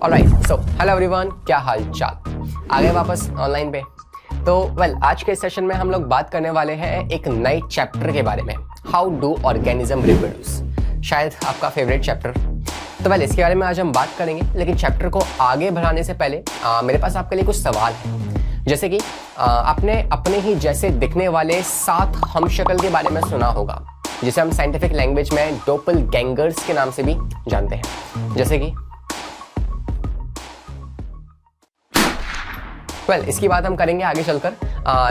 Alright, so hello everyone, क्या हाल चाल। आ गए वापस ऑनलाइन पे। तो आज के सेशन में हम लोग बात करने वाले हैं एक नए चैप्टर के बारे में, हाउ डू ऑर्गेनिज्म रिप्रोड्यूस। शायद आपका फेवरेट चैप्टर। तो इसके बारे में आज हम बात करेंगे, लेकिन चैप्टर को आगे बढ़ाने से पहले मेरे पास आपके लिए कुछ सवाल है। जैसे कि आपने अपने ही जैसे दिखने वाले 7 हमशक्ल के बारे में सुना होगा, जिसे हम साइंटिफिक लैंग्वेज में डोपलगैंगर्स के नाम से भी जानते हैं। जैसे कि इसकी बात हम करेंगे आगे चलकर,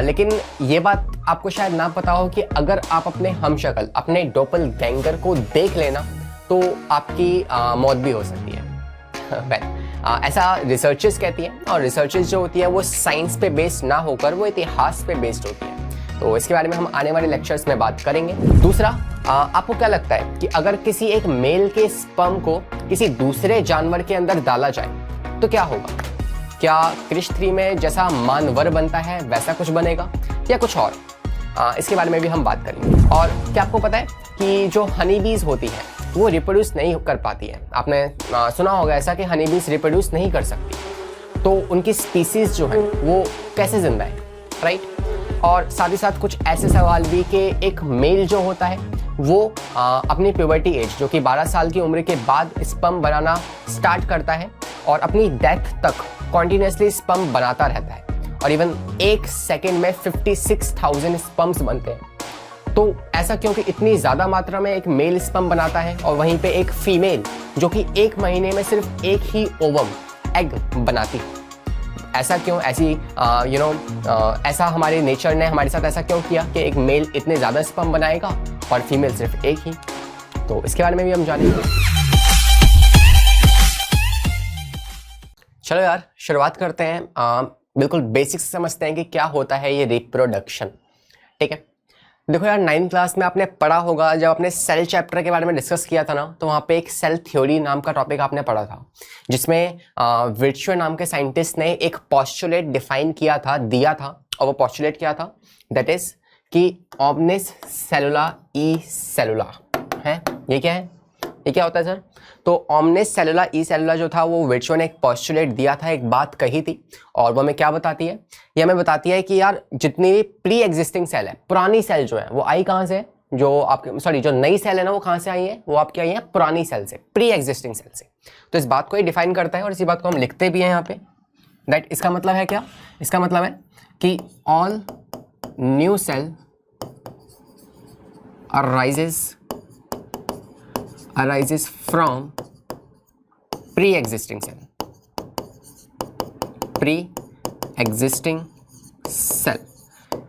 लेकिन ये बात आपको शायद ना पता हो कि अगर आप अपने हमशक्ल, अपने डोपलगैंगर को देख लेना तो आपकी मौत भी हो सकती है। ऐसा रिसर्चर्स कहती हैं, और रिसर्चर्स जो होती है वो साइंस पे बेस्ड ना होकर वो इतिहास पे बेस्ड होती है। तो इसके बारे में हम आने वाले लेक्चर्स में बात करेंगे। दूसरा, आपको क्या लगता है कि अगर किसी एक मेल के स्पर्म को किसी दूसरे जानवर के अंदर डाला जाए तो क्या होगा? क्या क्रिश 3 में जैसा मानवर बनता है वैसा कुछ बनेगा या कुछ और? इसके बारे में भी हम बात करेंगे। और क्या आपको पता है कि जो हनी बीज होती हैं वो रिप्रोड्यूस नहीं कर पाती है? आपने सुना होगा ऐसा कि हनी बीज रिप्रोड्यूस नहीं कर सकती, तो उनकी स्पीसीज जो है वो कैसे जिंदा है, राइट? और साथ ही साथ कुछ ऐसे सवाल भी कि एक मेल जो होता है वो अपनी प्यूबर्टी एज, जो कि 12 साल की उम्र के बाद स्पर्म बनाना स्टार्ट करता है और अपनी डेथ तक कॉन्टिन्यूसली स्पर्म बनाता रहता है, और इवन 1 सेकेंड में 56,000 स्पर्म्स बनते हैं। तो ऐसा क्योंकि इतनी ज़्यादा मात्रा में एक मेल स्पर्म बनाता है और वहीं पे एक फीमेल जो कि 1 महीने में सिर्फ एक ही ओवम, एग बनाती है। ऐसा क्यों? ऐसा हमारे नेचर ने हमारे साथ ऐसा क्यों किया कि एक मेल इतने ज़्यादा स्पर्म बनाएगा और फीमेल सिर्फ एक ही? तो इसके बारे में भी हम जानेंगे। चलो यार, शुरुआत करते हैं। बिल्कुल बेसिक से समझते हैं कि क्या होता है ये रिप्रोडक्शन। ठीक है, देखो यार, 9th क्लास में आपने पढ़ा होगा, जब आपने सेल चैप्टर के बारे में डिस्कस किया था ना, तो वहाँ पे एक सेल थ्योरी नाम का टॉपिक आपने पढ़ा था, जिसमें विर्चुअल नाम के साइंटिस्ट ने एक पोस्टुलेट डिफाइन किया था, दिया था। और वो पोस्टुलेट क्या था? दैट इज कि ऑमनिस सेलुला ई सेलुला है। ये क्या है? ये क्या होता है सर? तो ऑमनिस सेलुला ई सेलुला जो था वो विर्चुअल ने एक पोस्टुलेट दिया था, एक बात कही थी, और वो हमें क्या बताती है? ये हमें बताती है कि यार जितनी भी प्री एग्जिस्टिंग सेल है, पुरानी सेल जो है वो आई कहाँ से? जो आपके जो नई सेल है ना वो कहाँ से आई है? वो आपकी आई है पुरानी सेल से, प्री एग्जिस्टिंग सेल से। तो इस बात को ये डिफाइन करता है और इसी बात को हम लिखते भी हैं यहाँ पे। दैट इसका मतलब है क्या? इसका मतलब है कि all new cell arises from pre-existing cell।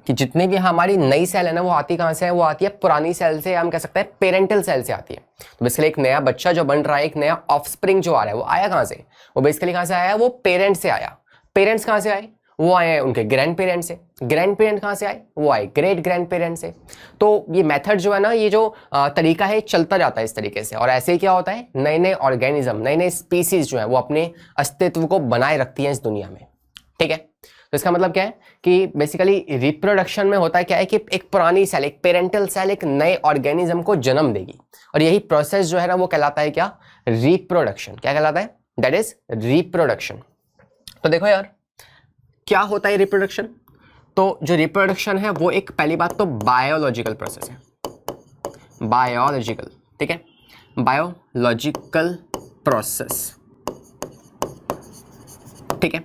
कि जितनी भी हमारी नई सेल है ना वो आती कहाँ से है? वो आती है पुरानी सेल से, हम कह सकते हैं पेरेंटल सेल से आती है। तो बेसिकली एक नया बच्चा जो बन रहा है, एक नया ऑफस्प्रिंग जो आ रहा है, वो आया कहाँ से? वो बेसिकली कहाँ से आया? वो पेरेंट से आया। पेरेंट्स कहाँ से आए? वो आए हैं उनके ग्रैंड पेरेंट से। ग्रैंड पेरेंट कहाँ से आए? वो आए ग्रेट ग्रैंड पेरेंट से। तो ये मेथड जो है ना, ये जो तरीका है चलता जाता है इस तरीके से। और ऐसे ही क्या होता है, नए नए ऑर्गेनिज्म, नए नए स्पीसीज जो है वो अपने अस्तित्व को बनाए रखती हैं इस दुनिया में। ठीक है, तो इसका मतलब क्या है कि बेसिकली रिप्रोडक्शन में होता है क्या है कि एक पुरानी सेल, एक पेरेंटल सेल एक नए ऑर्गेनिज्म को जन्म देगी, और यही प्रोसेस जो है ना वो कहलाता है क्या? रिप्रोडक्शन। क्या कहलाता है? That is reproduction. तो देखो यार, क्या होता है रिप्रोडक्शन? तो जो रिप्रोडक्शन है वो एक, पहली बात तो बायोलॉजिकल प्रोसेस है। बायोलॉजिकल, ठीक है, बायोलॉजिकल प्रोसेस। ठीक है,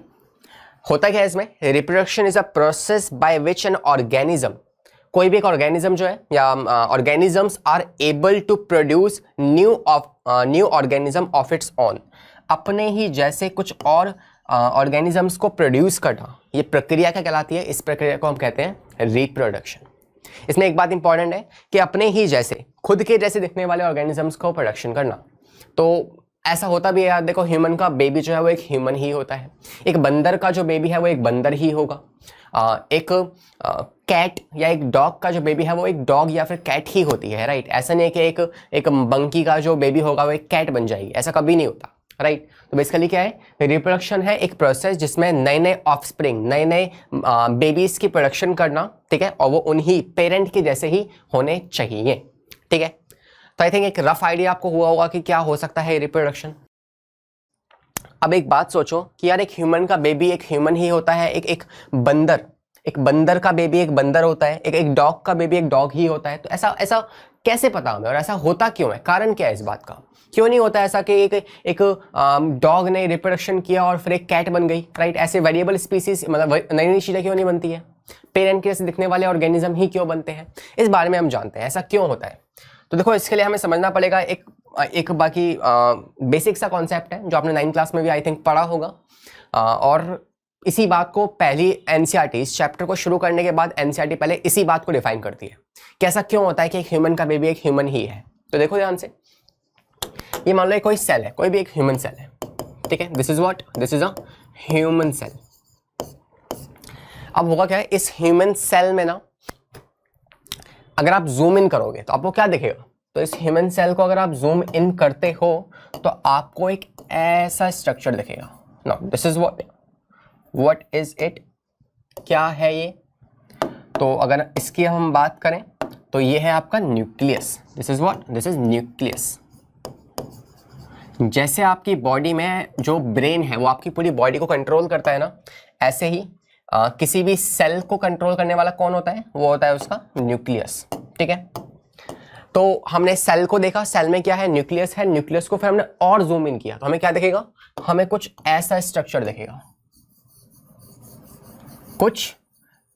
होता क्या है इसमें? Reproduction is a process by which an organism, कोई भी एक ऑर्गेनिज्म जो है या organisms are able to produce new organism of its own, अपने ही जैसे कुछ और ऑर्गेनिजम्स को प्रोड्यूस करना। ये प्रक्रिया क्या कहलाती है? इस प्रक्रिया को हम कहते हैं रिप्रोडक्शन। इसमें एक बात इंपॉर्टेंट है कि अपने ही जैसे, खुद के जैसे दिखने वाले ऑर्गेनिजम्स को प्रोडक्शन करना। तो ऐसा होता भी है यार, देखो ह्यूमन का बेबी जो है वो एक ह्यूमन ही होता है, एक बंदर का जो बेबी है वो एक बंदर ही होगा, एक कैट या एक डॉग का जो बेबी है वो एक डॉग या फिर कैट ही होती है, राइट? ऐसा नहीं है कि एक मंकी का जो बेबी होगा वो एक कैट बन जाएगी, ऐसा कभी नहीं होता, राइट? तो बेसिकली क्या है? रिप्रोडक्शन है एक प्रोसेस जिसमें नए नए ऑफस्प्रिंग, नए नए बेबीज की प्रोडक्शन करना, ठीक है, और वो उन्हीं पेरेंट के जैसे ही होने चाहिए। ठीक है, तो आई थिंक एक रफ आइडिया आपको हुआ होगा कि क्या हो सकता है रिप्रोडक्शन। अब एक बात सोचो कि यार एक ह्यूमन का बेबी एक ह्यूमन ही होता है, एक बंदर का बेबी एक बंदर होता है, एक डॉग का बेबी एक डॉग ही होता है। तो ऐसा ऐसा कैसे पता हमें, और ऐसा होता क्यों है, कारण क्या है इस बात का? क्यों नहीं होता ऐसा कि एक डॉग ने रिप्रोडक्शन किया और फिर एक कैट बन गई, राइट? ऐसे वेरिएबल स्पीसीज मतलब नई नई चीजें क्यों नहीं बनती है? पेरेंट के जैसे दिखने वाले ऑर्गेनिज्म ही क्यों बनते हैं? इस बारे में हम जानते हैं ऐसा क्यों होता है। तो देखो इसके लिए हमें समझना पड़ेगा एक बाकी बेसिक सा कॉन्सेप्ट है जो आपने 9th क्लास में भी आई थिंक पढ़ा होगा, और इसी बात को पहली एनसीईआरटी इस चैप्टर को शुरू करने के बाद एनसीईआरटी पहले इसी बात को डिफाइन करती है कि ऐसा क्यों होता है कि एक ह्यूमन का बेबी एक ह्यूमन ही है। तो देखो ध्यान से, ये मान लो कोई सेल है, कोई भी एक ह्यूमन सेल है, ठीक है? This is what, this is a human cell. अब होगा क्या है, इस ह्यूमन सेल में ना अगर आप जूम इन करोगे तो आपको क्या दिखेगा? तो इस ह्यूमन सेल को अगर आप जूम इन करते हो तो आपको एक ऐसा स्ट्रक्चर दिखेगा। Now this is what is it, क्या है ये? तो अगर इसकी हम बात करें तो ये है आपका nucleus. This is what, this is nucleus. जैसे आपकी बॉडी में जो ब्रेन है वो आपकी पूरी बॉडी को कंट्रोल करता है ना, ऐसे ही किसी भी सेल को कंट्रोल करने वाला कौन होता है? वो होता है उसका न्यूक्लियस, ठीक है? तो हमने सेल को देखा, सेल में क्या है? न्यूक्लियस है। न्यूक्लियस को फिर हमने और जूम इन किया तो हमें क्या दिखेगा? हमें कुछ ऐसा स्ट्रक्चर दिखेगा, कुछ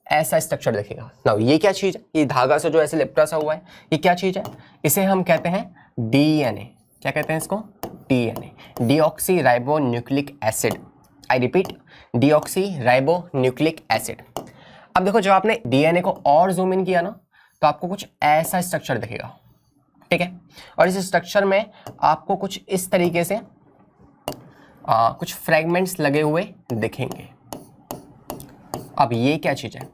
ऐसा स्ट्रक्चर दिखेगा। नाउ ये क्या चीज है? ये धागा से जो ऐसे लिपटा सा हुआ है, ये क्या चीज है? इसे हम कहते हैं डीएनए। क्या कहते हैं इसको? DNA, deoxy ribo nucleic acid. I repeat, deoxy ribo nucleic acid. अब देखो जब आपने डीएनए को और जूम इन किया ना तो आपको कुछ ऐसा स्ट्रक्चर दिखेगा, ठीक है? और इस स्ट्रक्चर में आपको कुछ इस तरीके से कुछ फ्रैगमेंट्स लगे हुए दिखेंगे। अब ये क्या चीज है?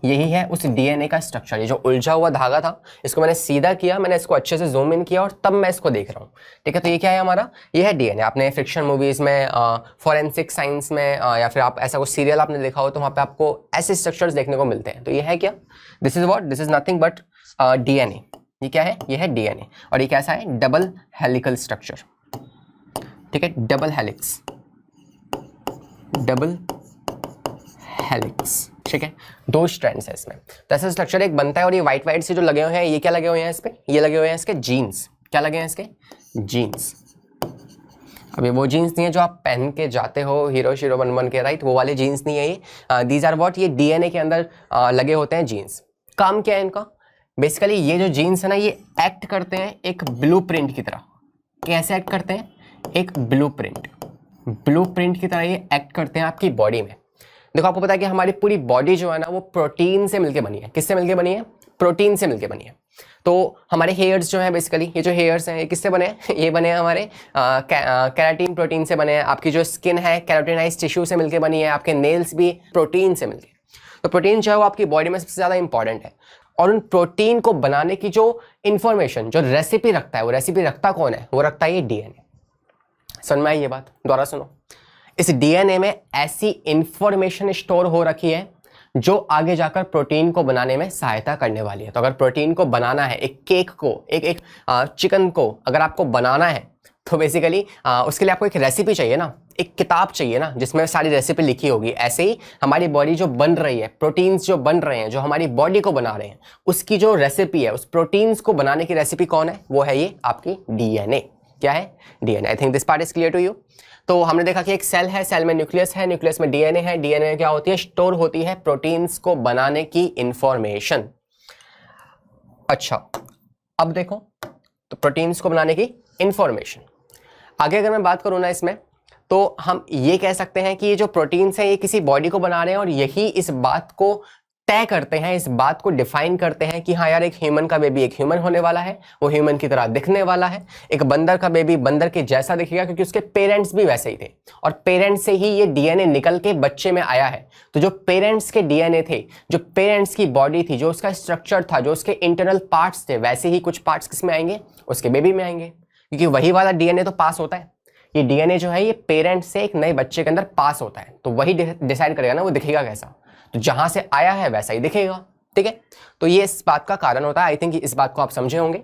यही है उस डीएनए का स्ट्रक्चर। ये जो उलझा हुआ धागा था इसको मैंने सीधा किया, मैंने इसको अच्छे से जूम इन किया और तब मैं इसको देख रहा हूँ, ठीक है? तो ये क्या है हमारा? ये है डीएनए। आपने फिक्शन मूवीज में, फॉरेंसिक साइंस में या फिर आप ऐसा कुछ सीरियल आपने देखा हो तो वहाँ पे आपको ऐसे स्ट्रक्चर्स देखने को मिलते हैं। तो ये है क्या? This is what, this is nothing but DNA. ये क्या है? ये है डीएनए। और ये कैसा है? डबल हेलिकल स्ट्रक्चर, ठीक है? डबल हेलिक्स, डबल हेलिक्स, ठीक है? 2 स्ट्रैंड्स है इसमें। तो ऐसा स्ट्रक्चर एक बनता है। और ये वाइट वाइट से जो लगे हुए हैं, ये क्या लगे हुए हैं इस पे? ये लगे हुए हैं इसके जीन्स। क्या लगे हैं इसके? जीन्स। अब ये वो जीन्स नहीं है जो आप पहन के जाते हो हीरो शीरो बन के, राइट? वो वाले जीन्स नहीं है ये। दीज आर व्हाट, ये डीएनए के अंदर लगे होते हैं जीन्स। काम क्या है इनका? बेसिकली ये जो जीन्स है ना, ये एक्ट करते हैं एक ब्लूप्रिंट की तरह। कैसे एक्ट करते हैं? एक ब्लूप्रिंट की तरह ये एक्ट करते हैं आपकी बॉडी में। देखो आपको पता है कि हमारी पूरी बॉडी जो है ना वो प्रोटीन से मिलके बनी है। किससे मिलके बनी है? प्रोटीन से मिलके बनी है। तो हमारे हेयर्स जो है, बेसिकली ये जो हेयर्स हैं ये किससे बने हैं? ये बने हैं हमारे केराटिन प्रोटीन से बने हैं। आपकी जो स्किन है केराटिनाइज टिश्यू से मिलके बनी है। आपके नेल्स भी प्रोटीन से मिलके। तो प्रोटीन जो है वो आपकी बॉडी में सबसे ज़्यादा इंपॉर्टेंट है। और उन प्रोटीन को बनाने की जो इंफॉर्मेशन, जो रेसिपी रखता है, वो रेसिपी रखता कौन है? वो रखता है ये डीएनए। समझ में आई ये बात? दोबारा सुनो। इस डीएनए में ऐसी इंफॉर्मेशन स्टोर हो रखी है जो आगे जाकर प्रोटीन को बनाने में सहायता करने वाली है। तो अगर प्रोटीन को बनाना है, एक केक को, एक चिकन को अगर आपको बनाना है तो बेसिकली उसके लिए आपको एक रेसिपी चाहिए ना, एक किताब चाहिए ना जिसमें सारी रेसिपी लिखी होगी। ऐसे ही हमारी बॉडी जो बन रही है, प्रोटीन्स जो बन रहे हैं, जो हमारी बॉडी को बना रहे हैं, उसकी जो रेसिपी है, उस प्रोटीन्स को बनाने की रेसिपी कौन है? वो है ये आपकी डीएनए। क्या है? DNA. I think this part is clear to you. तो हमने देखा कि एक सेल है, सेल में न्यूक्लियस है, न्यूक्लियस में डीएनए है। डीएनए क्या होती है? स्टोर होती है प्रोटीन्स को बनाने की इंफॉर्मेशन। अच्छा, अब देखो, तो प्रोटीन्स को बनाने की इंफॉर्मेशन। आगे अगर मैं बात करूं ना इसमें, तो हम ये कह सकते हैं कि ये जो प्रोटीन्स हैं ये किसी बॉडी को बना रहे हैं और यही इस बात को तय करते हैं, इस बात को डिफाइन करते हैं कि हाँ यार एक ह्यूमन का बेबी एक ह्यूमन होने वाला है, वो ह्यूमन की तरह दिखने वाला है। एक बंदर का बेबी बंदर के जैसा दिखेगा क्योंकि उसके पेरेंट्स भी वैसे ही थे और पेरेंट्स से ही ये डीएनए निकल के बच्चे में आया है। तो जो पेरेंट्स के डीएनए थे, जो पेरेंट्स की बॉडी थी, जो उसका स्ट्रक्चर था, जो उसके इंटरनल पार्ट्स थे, वैसे ही कुछ पार्ट्स किसमें आएंगे? उसके बेबी में आएंगे, क्योंकि वही वाला डीएनए तो पास होता है। ये डीएनए जो है ये पेरेंट्स से एक नए बच्चे के अंदर पास होता है, तो वही डिसाइड करेगा ना वो दिखेगा कैसा। तो जहां से आया है वैसा ही दिखेगा, ठीक है? तो ये इस बात का कारण होता है। आई थिंक इस बात को आप समझे होंगे।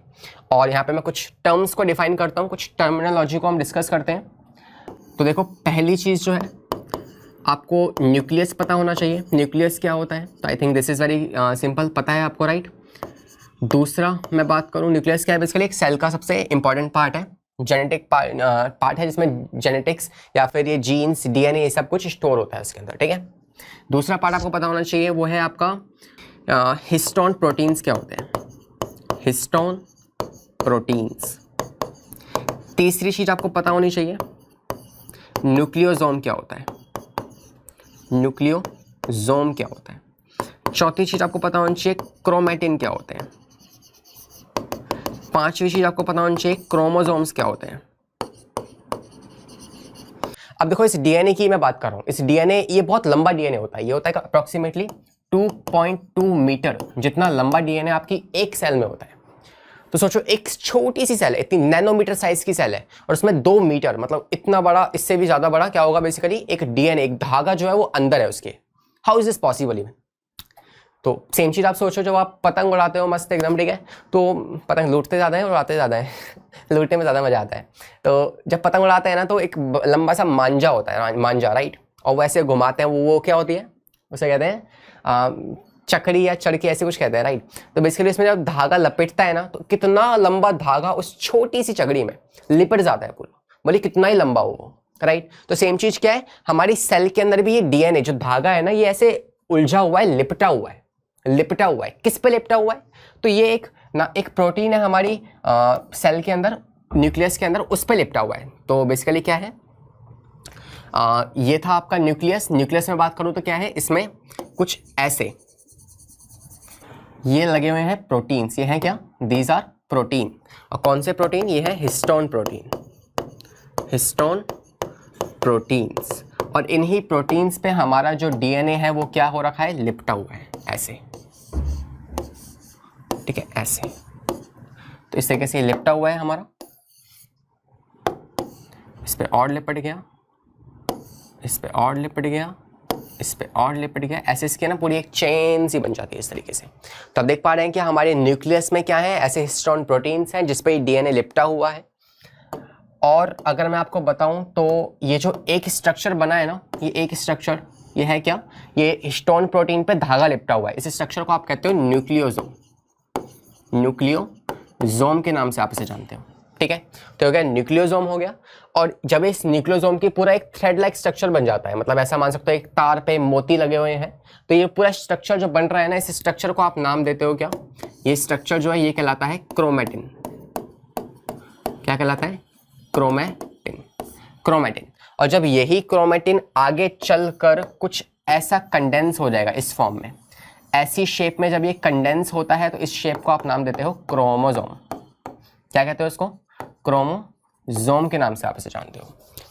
और यहाँ पे मैं कुछ टर्म्स को डिफाइन करता हूँ, कुछ टर्मिनोलॉजी को हम डिस्कस करते हैं। तो देखो पहली चीज़ जो है आपको न्यूक्लियस पता होना चाहिए, न्यूक्लियस क्या होता है, तो I think this is very simple, पता है आपको, राइट। दूसरा मैं बात करूँ, न्यूक्लियस क्या है, बेसिकली एक सेल का सबसे इंपॉर्टेंट पार्ट है, जेनेटिक पार्ट है, जिसमें जेनेटिक्स या फिर ये जीन्स, डीएनए, ये सब कुछ स्टोर होता है उसके अंदर, ठीक है। दूसरा पार्ट आपको पता होना चाहिए वो है आपका हिस्टोन प्रोटीन्स क्या होते हैं, हिस्टोन प्रोटीन्स। तीसरी चीज आपको पता होनी चाहिए न्यूक्लियोसोम क्या होता है, न्यूक्लियोसोम क्या होता है। चौथी चीज आपको पता होनी चाहिए क्रोमैटिन क्या होते हैं। पांचवी चीज आपको पता होनी चाहिए क्रोमोसोम्स क्या होते हैं। अब देखो इस डीएनए की मैं बात कर रहा हूं, इस डीएनए ये बहुत लंबा डीएनए होता है, ये होता है अप्रोक्सीमेटली 2.2 मीटर जितना लंबा डीएनए आपकी एक सेल में होता है। तो सोचो एक छोटी सी सेल है, इतनी नैनोमीटर साइज की सेल है, और उसमें 2 मीटर मतलब इतना बड़ा, इससे भी ज्यादा बड़ा क्या होगा, बेसिकली एक डीएनए, एक धागा जो है वो अंदर है उसके। How is this possible even. तो सेम चीज आप सोचो जब आप पतंग उड़ाते हो मस्त एकदम, ठीक है, तो पतंग लूटते ज्यादा है और उड़ाते ज्यादा है लूटने में ज्यादा मजा आता है। तो जब पतंग उड़ाते हैं ना तो एक लंबा सा मांझा होता है, मांझा, राइट, और वैसे घुमाते हैं, वो क्या होती है, उसे कहते हैं चकड़ी या चड़की, ऐसे कुछ कहते हैं, राइट। तो बेसिकली इसमें जब धागा लपेटता है ना तो कितना लंबा धागा उस छोटी सी चकड़ी में लिपट जाता है पूरा, बोले कितना ही लंबा हो, राइट। तो सेम चीज क्या है, हमारी सेल के अंदर भी ये डीएनए जो धागा है ना, ये ऐसे उलझा हुआ है, लिपटा हुआ है, लिपटा हुआ है। किस पे लिपटा हुआ है, तो ये एक प्रोटीन है हमारी सेल के अंदर, न्यूक्लियस के अंदर, उस पे लिपटा हुआ है। तो बेसिकली क्या है, ये था आपका न्यूक्लियस। न्यूक्लियस में बात करूं तो क्या है, इसमें कुछ ऐसे ये लगे हुए हैं प्रोटीन्स, ये हैं क्या, दीज आर प्रोटीन। और कौन से प्रोटीन, ये है हिस्टोन प्रोटीन, हिस्टोन प्रोटीन्स। और इन्हीं प्रोटीन्स पे हमारा जो डीएनए है वो क्या हो रखा है, लिपटा हुआ है ऐसे, ठीक है, ऐसे। तो इस तरीके से लिपटा हुआ है हमारा, इस पे और लिपट गया, इस पे और लिपट गया, इस पे और लिपट गया, ऐसे इसके ना पूरी एक चेन सी बन जाती है इस तरीके से। तो आप देख पा रहे हैं कि हमारे न्यूक्लियस में क्या है, ऐसे हिस्टोन प्रोटीन्स हैं जिसपे डीएनए लिपटा हुआ है। और अगर मैं आपको बताऊं तो ये जो एक स्ट्रक्चर बना है ना, ये एक स्ट्रक्चर, ये है क्या, ये हिस्टोन प्रोटीन पे धागा लिपटा हुआ है। इस स्ट्रक्चर को आप कहते हो न्यूक्लियोसोम, न्यूक्लियोसोम के नाम से आप इसे जानते हो, ठीक है। तो हो गया न्यूक्लियोसोम हो गया। और जब इस न्यूक्लियोसोम की पूरा एक थ्रेड लाइक स्ट्रक्चर बन जाता है, मतलब ऐसा मान सकते हो एक तार पे मोती लगे हुए हैं, तो ये पूरा स्ट्रक्चर जो बन रहा है ना, इस स्ट्रक्चर को आप नाम देते हो क्या, ये स्ट्रक्चर जो है ये कहलाता है क्रोमैटिन। क्या कहलाता है, क्रोमैटिन, क्रोमैटिन। और जब यही क्रोमैटिन आगे चलकर कुछ ऐसा कंडेंस हो जाएगा इस फॉर्म में, ऐसी शेप में जब ये कंडेंस होता है, तो इस शेप को आप नाम देते हो क्रोमोसोम। क्या कहते हो इसको, क्रोमोसोम के नाम से आप इसे जानते हो,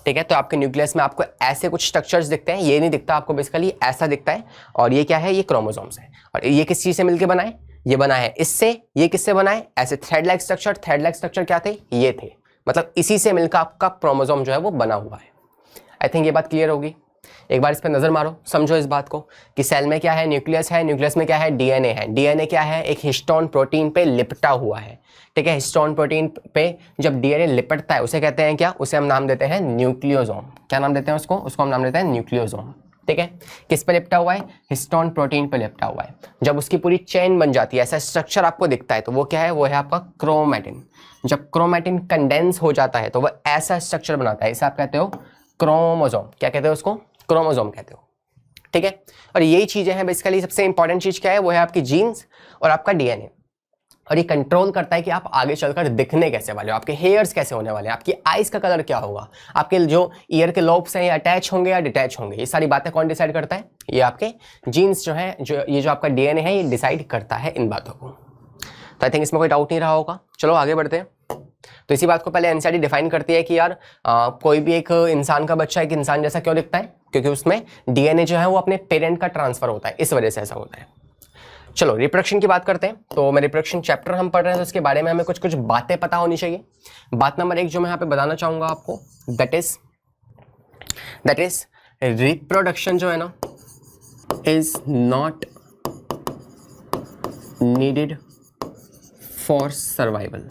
ठीक है। तो आपके न्यूक्लियस में आपको ऐसे कुछ स्ट्रक्चर्स दिखते हैं, ये नहीं दिखता आपको, बेसिकली ऐसा दिखता है। और ये क्या है, ये क्रोमोसोम्स है। और ये किस चीज से मिलकर बना है, ये बना है इससे, ये किससे बना है, ऐसे thread like structure. Thread like structure क्या थे, ये थे, मतलब इसी से मिलकर आपका क्रोमोसोम जो है वो बना हुआ है। आई थिंक ये बात क्लियर होगी। एक बार इस पर नजर मारो, समझो इस बात को कि सेल में क्या है, न्यूक्लियस है, न्यूक्लियस में क्या है, डीएनए है। डीएनए क्या है, एक हिस्टोन प्रोटीन पे लिपटा हुआ है, ठीक है। हिस्टोन प्रोटीन पे जब डीएनए लिपटता है उसे कहते हैं क्या, उसे हम नाम देते हैं न्यूक्लियोसोम। क्या नाम देते हैं उसको, उसको हम नाम देते हैं न्यूक्लियोसोम, ठीक है। किस पे लिपटा हुआ है, हिस्टोन प्रोटीन पे लिपटा हुआ है। जब उसकी पूरी चेन बन जाती है, ऐसा स्ट्रक्चर आपको दिखता है, तो वो क्या है, वो है आपका क्रोमैटिन। जब क्रोमैटिन कंडेंस हो जाता है तो वह ऐसा स्ट्रक्चर बनाता है, इसे आप कहते हो क्रोमोसोम। क्या कहते हो उसको, क्रोमोसोम कहते हो, ठीक है। और यही चीजें हैं बेसिकली, सबसे इंपॉर्टेंट चीज क्या है, वो है आपकी जीन्स और आपका डीएनए। और ये कंट्रोल करता है कि आप आगे चलकर दिखने कैसे वाले हो, आपके हेयर्स कैसे होने वाले हैं, आपकी आईज का कलर क्या होगा, आपके जो ईयर के लोब्स हैं ये अटैच होंगे या डिटैच होंगे, ये सारी बातें कौन डिसाइड करता है, ये आपके जीन्स जो है, ये जो आपका डीएनए है, ये डिसाइड करता है इन बातों को। तो आई थिंक इसमें कोई डाउट नहीं रहा होगा। चलो आगे बढ़ते हैं। तो इसी बात को पहले एनसीईआरटी डिफाइन करती है कि यार कोई भी एक इंसान का बच्चा एक इंसान जैसा क्यों दिखता है, क्योंकि उसमें डीएनए जो है वो अपने पेरेंट का ट्रांसफर होता है, इस वजह से ऐसा होता है। चलो रिप्रोडक्शन की बात करते हैं। तो मैं रिप्रोडक्शन चैप्टर हम पढ़ रहे हैं, तो उसके बारे में हमें कुछ कुछ बातें पता होनी चाहिए। बात नंबर 1 जो मैं यहाँ पे बताना चाहूंगा आपको, दैट इज रिप्रोडक्शन जो है ना, is not needed for survival.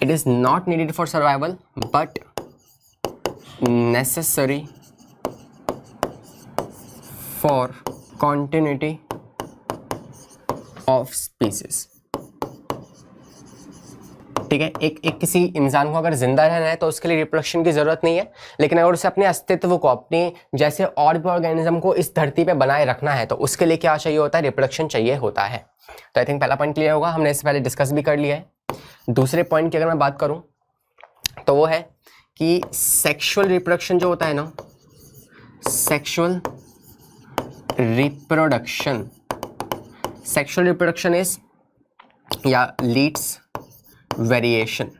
It it is not needed for survival but necessary for continuity of species. ठीक है, एक किसी इंसान को अगर जिंदा रहना है तो उसके लिए रिप्रोडक्शन की जरूरत नहीं है, लेकिन अगर उसे अपने अस्तित्व को, अपने जैसे और भी ऑर्गेनिज्म को इस धरती पे बनाए रखना है तो उसके लिए क्या चाहिए होता है? रिप्रोडक्शन चाहिए होता है। तो आई थिंक पहला पॉइंट क्लियर होगा, हमने इससे पहले डिस्कस भी कर लिया है। दूसरे पॉइंट की अगर मैं बात करूं तो वो है कि सेक्सुअल रिप्रोडक्शन जो होता है ना, सेक्सुअल रिप्रोडक्शन इज या लीड्स वेरिएशन।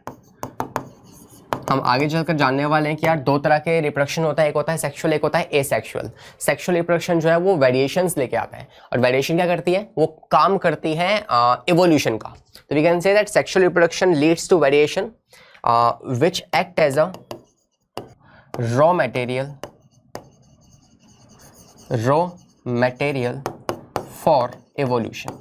हम आगे चलकर जानने वाले हैं कि यार दो तरह के रिप्रोडक्शन होता है, एक होता है सेक्सुअल, एक होता है एसेक्सुअल। सेक्सुअल रिप्रोडक्शन जो है वो वेरिएशंस लेके आता है, और वेरिएशन क्या करती है? वो काम करती है इवोल्यूशन का। तो we can say that sexual reproduction leads to variation which act as a raw material for evolution.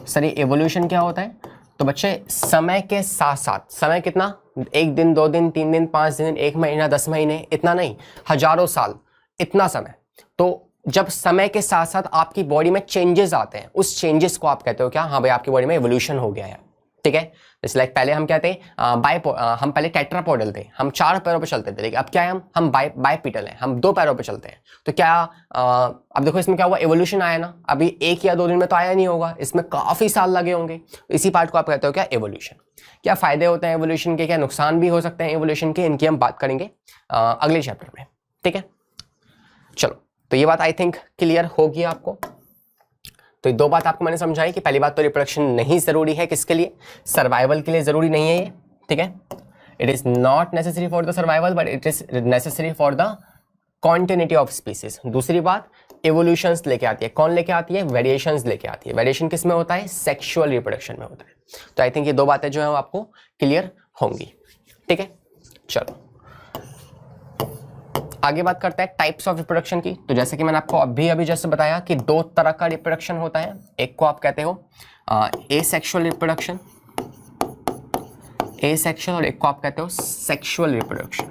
Sir ये एवोल्यूशन क्या होता है? तो बच्चे समय के साथ साथ, समय कितना? 1 दिन, 2 दिन, 3 दिन, 5 दिन, 1 महीना, 10 महीने, इतना नहीं, हजारों साल, इतना समय। तो जब समय के साथ साथ आपकी बॉडी में चेंजेस आते हैं, उस चेंजेस को आप कहते हो क्या? हाँ भाई आपकी बॉडी में एवोल्यूशन हो गया है। ठीक है, जैसे लाइक पहले हम क्या थे? हम पहले टेट्रापोडल थे, हम 4 पैरों पे चलते थे, लेकिन अब क्या है? हम बाइपिटल हैं, हम 2 पैरों पे चलते हैं। तो क्या अब देखो इसमें क्या हुआ? एवोल्यूशन आया ना। अभी 1 या 2 दिन में तो आया नहीं होगा, इसमें काफी साल लगे होंगे। इसी पार्ट को आप कहते हो क्या? एवोल्यूशन। क्या फायदे होते हैं एवोल्यूशन के, क्या नुकसान भी हो सकते हैं एवोल्यूशन के? इनकी हम बात करेंगे अगले चैप्टर में। ठीक है, चलो, तो ये बात आई थिंक क्लियर होगी आपको। तो ये 2 बात आपको मैंने समझाई कि पहली बात तो रिप्रोडक्शन नहीं जरूरी है, किसके लिए? सर्वाइवल के लिए जरूरी नहीं है ये। ठीक है, it is not necessary for the survival but it is necessary for the continuity of species. दूसरी बात, एवोल्यूशंस लेके आती है। कौन लेके आती है? वेरिएशंस लेके आती है। वेरिएशन किस में होता है? सेक्सुअल रिप्रोडक्शन में होता है। तो आई थिंक ये 2 बातें जो है वो आपको क्लियर होंगी। ठीक है, चलो आगे बात करते हैं टाइप्स ऑफ रिप्रोडक्शन की। तो जैसे कि मैंने आपको अभी जैसे बताया कि 2 तरह का रिप्रोडक्शन होता है। एक को आप कहते हो एसेक्सुअल रिप्रोडक्शन, एसेक्सुअल, और एक को आप कहते हो सेक्सुअल रिप्रोडक्शन।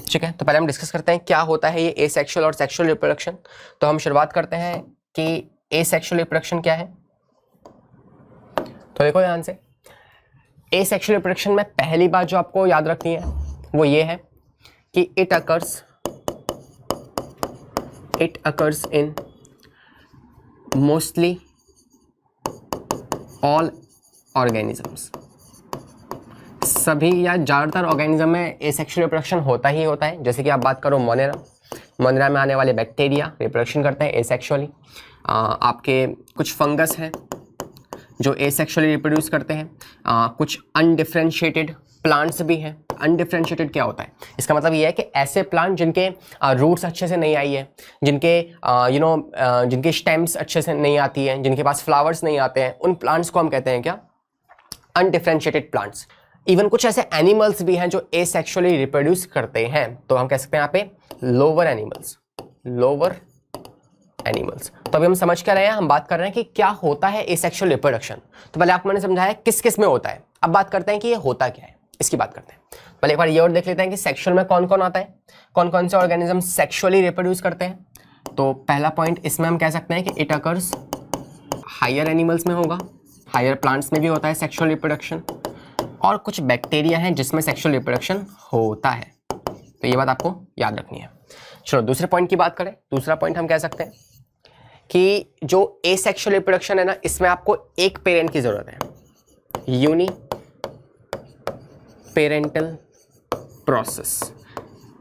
ठीक है, तो पहले हम डिस्कस करते हैं क्या होता है ये एसेक्सुअल और सेक्सुअल रिप्रोडक्शन। तो हम शुरुआत करते हैं कि एसेक्सुअल रिप्रोडक्शन क्या है। तो देखो ध्यान से, एसेक्सुअल रिप्रोडक्शन में पहली बात जो आपको याद रखनी है वो ये है कि it occurs in mostly all organisms. सभी या ज़्यादातर ऑर्गेनिज्म में एसेक्सुअल रिप्रोडक्शन होता ही होता है। जैसे कि आप बात करो मोनेरा में आने वाले बैक्टीरिया रिप्रोडक्शन करते हैं एसेक्सुअली। आपके कुछ फंगस हैं जो एसेक्सुअली रिप्रोड्यूस करते हैं। कुछ अनडिफरेंशिएटेड प्लांट्स भी हैं। अनडिफरेंशिएटेड क्या होता है? इसका मतलब ये है कि ऐसे प्लांट जिनके रूट्स अच्छे से नहीं आई है, जिनके जिनके स्टेम्स अच्छे से नहीं आती हैं, जिनके पास फ्लावर्स नहीं आते हैं, उन प्लांट्स को हम कहते हैं क्या? Undifferentiated plants. इवन कुछ ऐसे एनिमल्स भी हैं जो एसेक्सुअली रिप्रोड्यूस करते हैं, तो हम कह सकते हैं यहाँ पे लोअर एनिमल्स। तो अभी हम समझ क्या रहे हैं? हम बात कर रहे हैं कि क्या होता है एसेक्सुअल रिप्रोडक्शन। तो पहले आपको मैंने समझाया किस किस में होता है, अब बात करते हैं कि ये होता क्या है, इसकी बात करते हैं। पहले एक बार ये और देख लेते हैं कि सेक्सुअल में कौन कौन आता है, कौन कौन से ऑर्गेनिज्म सेक्सुअली रिप्रोड्यूस करते हैं। तो पहला पॉइंट इसमें हम कह सकते हैं कि इट अकर्स हायर एनिमल्स में होगा, हायर प्लांट्स में भी होता है सेक्सुअल रिप्रोडक्शन, और कुछ बैक्टीरिया हैं जिसमें सेक्सुअल रिप्रोडक्शन होता है। तो ये बात आपको याद रखनी है। चलो दूसरे पॉइंट की बात करें। दूसरा पॉइंट हम कह सकते हैं कि जो एसेक्सुअल रिप्रोडक्शन है ना, इसमें आपको एक पेरेंट की जरूरत है, यूनी पेरेंटल प्रोसेस।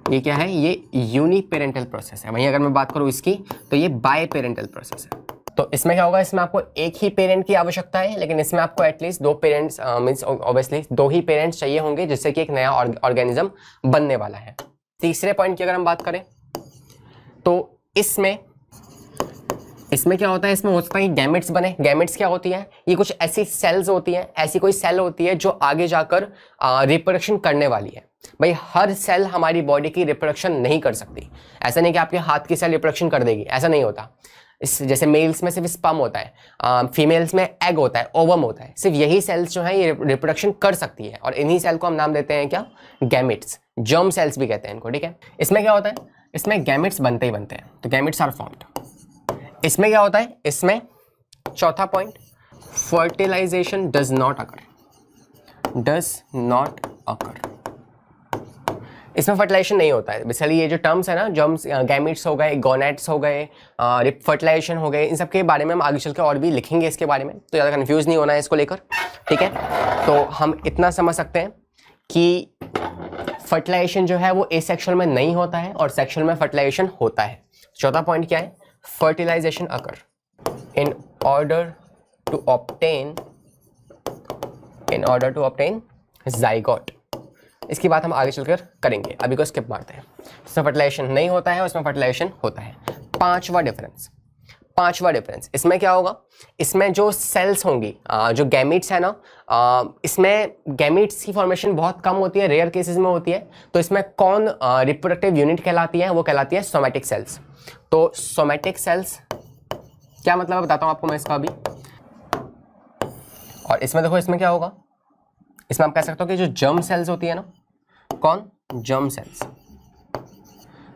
ये क्या है? ये यूनी पेरेंटल प्रोसेस है। वहीं अगर मैं बात करूं इसकी तो ये बाय पेरेंटल प्रोसेस है। तो इसमें क्या होगा? इसमें आपको एक ही पेरेंट की आवश्यकता है, लेकिन इसमें आपको एटलीस्ट 2 पेरेंट्स मींस ऑब्वियसली 2 ही पेरेंट्स चाहिए होंगे जिससे कि एक नया ऑर्गेनिज्म बनने वाला है। तीसरे पॉइंट की अगर हम बात करें तो इसमें क्या होता है? इसमें हो सकता है गैमेट्स बने। गैमेट्स क्या होती है? ये कुछ ऐसी सेल्स होती हैं, ऐसी कोई सेल होती है जो आगे जाकर रिप्रोडक्शन करने वाली है। भाई हर सेल हमारी बॉडी की रिप्रोडक्शन नहीं कर सकती। ऐसा नहीं कि आपके हाथ की सेल रिप्रोडक्शन कर देगी, ऐसा नहीं होता। इस जैसे मेल्स में सिर्फ स्पर्म होता है, फीमेल्स में एग होता है, ओवम होता है, सिर्फ यही सेल्स जो है ये रिप्रोडक्शन कर सकती है, और इन्हीं सेल को हम नाम देते हैं क्या, गैमेट्स, जर्म सेल्स भी कहते हैं इनको, ठीक है। इसमें क्या होता है, इसमें गैमेट्स बनते ही बनते हैं, तो गैमेट्स आर फॉर्म्ड। इसमें क्या होता है, इसमें चौथा point, fertilisation does not occur. इसमें फर्टिलाइजेशन नहीं होता है बेसिकली। ये जो टर्म्स है ना, जर्म्स, गैमेट्स हो गए, गोनेट्स हो गए, फर्टिलाइजेशन हो गए, इन सब के बारे में हम आगे चल के और भी लिखेंगे इसके बारे में, तो ज़्यादा कंफ्यूज नहीं होना है इसको लेकर, ठीक है। तो हम इतना समझ सकते हैं कि फर्टिलाइजेशन जो है वो एसेक्सुअल में नहीं होता है और सेक्सुअल में फर्टिलाइजेशन होता है। चौथा पॉइंट क्या है, fertilisation occur in order to obtain zygote. इसकी बात हम आगे चलकर करेंगे, अभी को स्किप मारते हैं। इसमें फर्टिलाइजेशन नहीं होता है, उसमें फर्टिलाइजेशन होता है। पांचवा डिफरेंस इसमें क्या होगा, इसमें जो सेल्स होंगी, जो गैमेट्स है ना, इसमें गैमेट्स की फॉर्मेशन बहुत कम होती है, रेयर केसेस में होती है। तो इसमें कौन रिप्रोडक्टिव यूनिट कहलाती है, वो कहलाती है सोमैटिक सेल्स। तो सोमैटिक सेल्स क्या मतलब है बताता हूँ आपको मैं इसका अभी। और इसमें देखो, इसमें क्या होगा, इसमें आप कह सकते हो कि जो जर्म सेल्स होती है ना, कौन, जर्म सेल्स,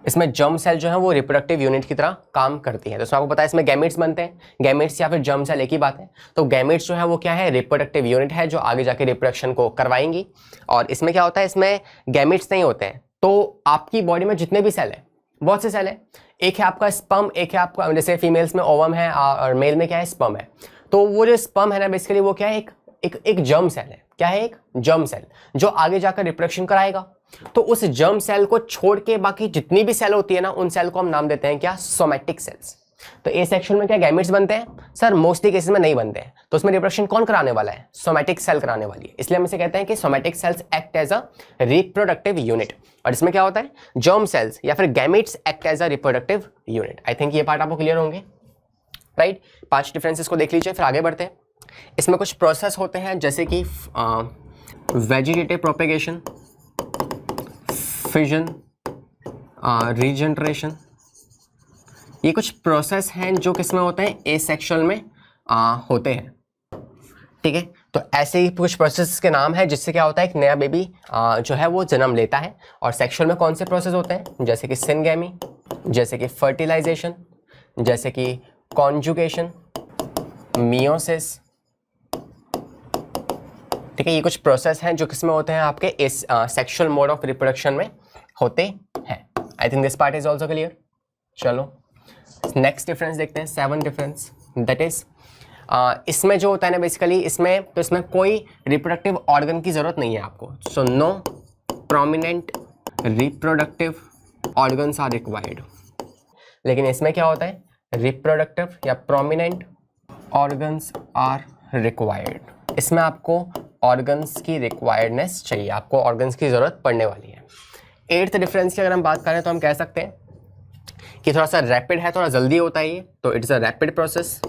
इसमें जर्म सेल जो है वो रिप्रोडक्टिव यूनिट की तरह काम करती है। तो इसमें आपको पता है इसमें गैमेट्स बनते हैं, गैमेट्स या फिर जर्म सेल एक ही बात है। तो गैमेट्स जो है वो क्या है, रिप्रोडक्टिव यूनिट है जो आगे जाके रिप्रोडक्शन को करवाएंगी। और इसमें क्या होता है, इसमें गैमेट्स नहीं होते हैं। तो आपकी बॉडी में जितने भी सेल है, बहुत से सेल है, एक है आपका स्पर्म, एक है आपका, जैसे फीमेल्स में ओवम है और मेल में क्या है, स्पर्म है। तो वो जो स्पर्म है ना, बेसिकली वो क्या है, एक जर्म सेल है। क्या है, एक जर्म सेल जो आगे जाकर रिप्रोडक्शन कराएगा। तो उस जर्म सेल को छोड़ के बाकी जितनी भी सेल होती है ना, उन सेल को हम नाम देते हैं क्या, सोमैटिक सेल्स। तो ए सेक्शन में क्या गैमेट्स बनते हैं सर, मोस्टली केसेस में नहीं बनते हैं। तो उसमें रिप्रोडक्शन कौन कराने वाला है, सोमैटिक सेल कराने वाली है। इसलिए हम इसे कहते हैं कि somatic cells act as a reproductive unit. और इसमें क्या होता है, जर्म सेल्स या फिर gametes act as a reproductive unit. I think ये पार्ट आपको क्लियर होंगे, राइट। 5 डिफरेंसेस को देख लीजिए, फिर आगे बढ़ते हैं। इसमें कुछ प्रोसेस होते हैं जैसे कि वेजिटेटिव प्रोपेगेशन, फिजन, रीजनरेशन। ये कुछ प्रोसेस हैं जो किसमें होते हैं, एसेक्सुअल में होते हैं, ठीक है। तो ऐसे ही कुछ प्रोसेस के नाम है जिससे क्या होता है, एक नया बेबी जो है वो जन्म लेता है। और सेक्सुअल में कौन से प्रोसेस होते हैं, जैसे कि सिनगैमी, जैसे कि फर्टिलाइजेशन, जैसे कि कॉन्जुगेशन, मियोसिस, ठीक है। ये कुछ प्रोसेस हैं जो किसमें होते हैं, आपके इस सेक्सुअल मोड ऑफ रिप्रोडक्शन में होते हैं। आई think this part is also clear. चलो नेक्स्ट डिफरेंस देखते हैं, 7 डिफरेंस। दैट इज इसमें जो होता है ना, बेसिकली इसमें कोई रिप्रोडक्टिव ऑर्गन की जरूरत नहीं है आपको। So no prominent reproductive organs are required. लेकिन इसमें क्या होता है, रिप्रोडक्टिव या प्रोमिनेंट ऑर्गन्स आर रिक्वायर्ड। इसमें आपको ऑर्गन्स की रिक्वायर्डनेस चाहिए, आपको ऑर्गन्स की जरूरत पड़ने वाली है। 8th डिफरेंस की अगर हम बात करें तो हम कह सकते हैं कि थोड़ा सा रैपिड है, थोड़ा जल्दी होता है ये। तो इट्स अ रैपिड प्रोसेस,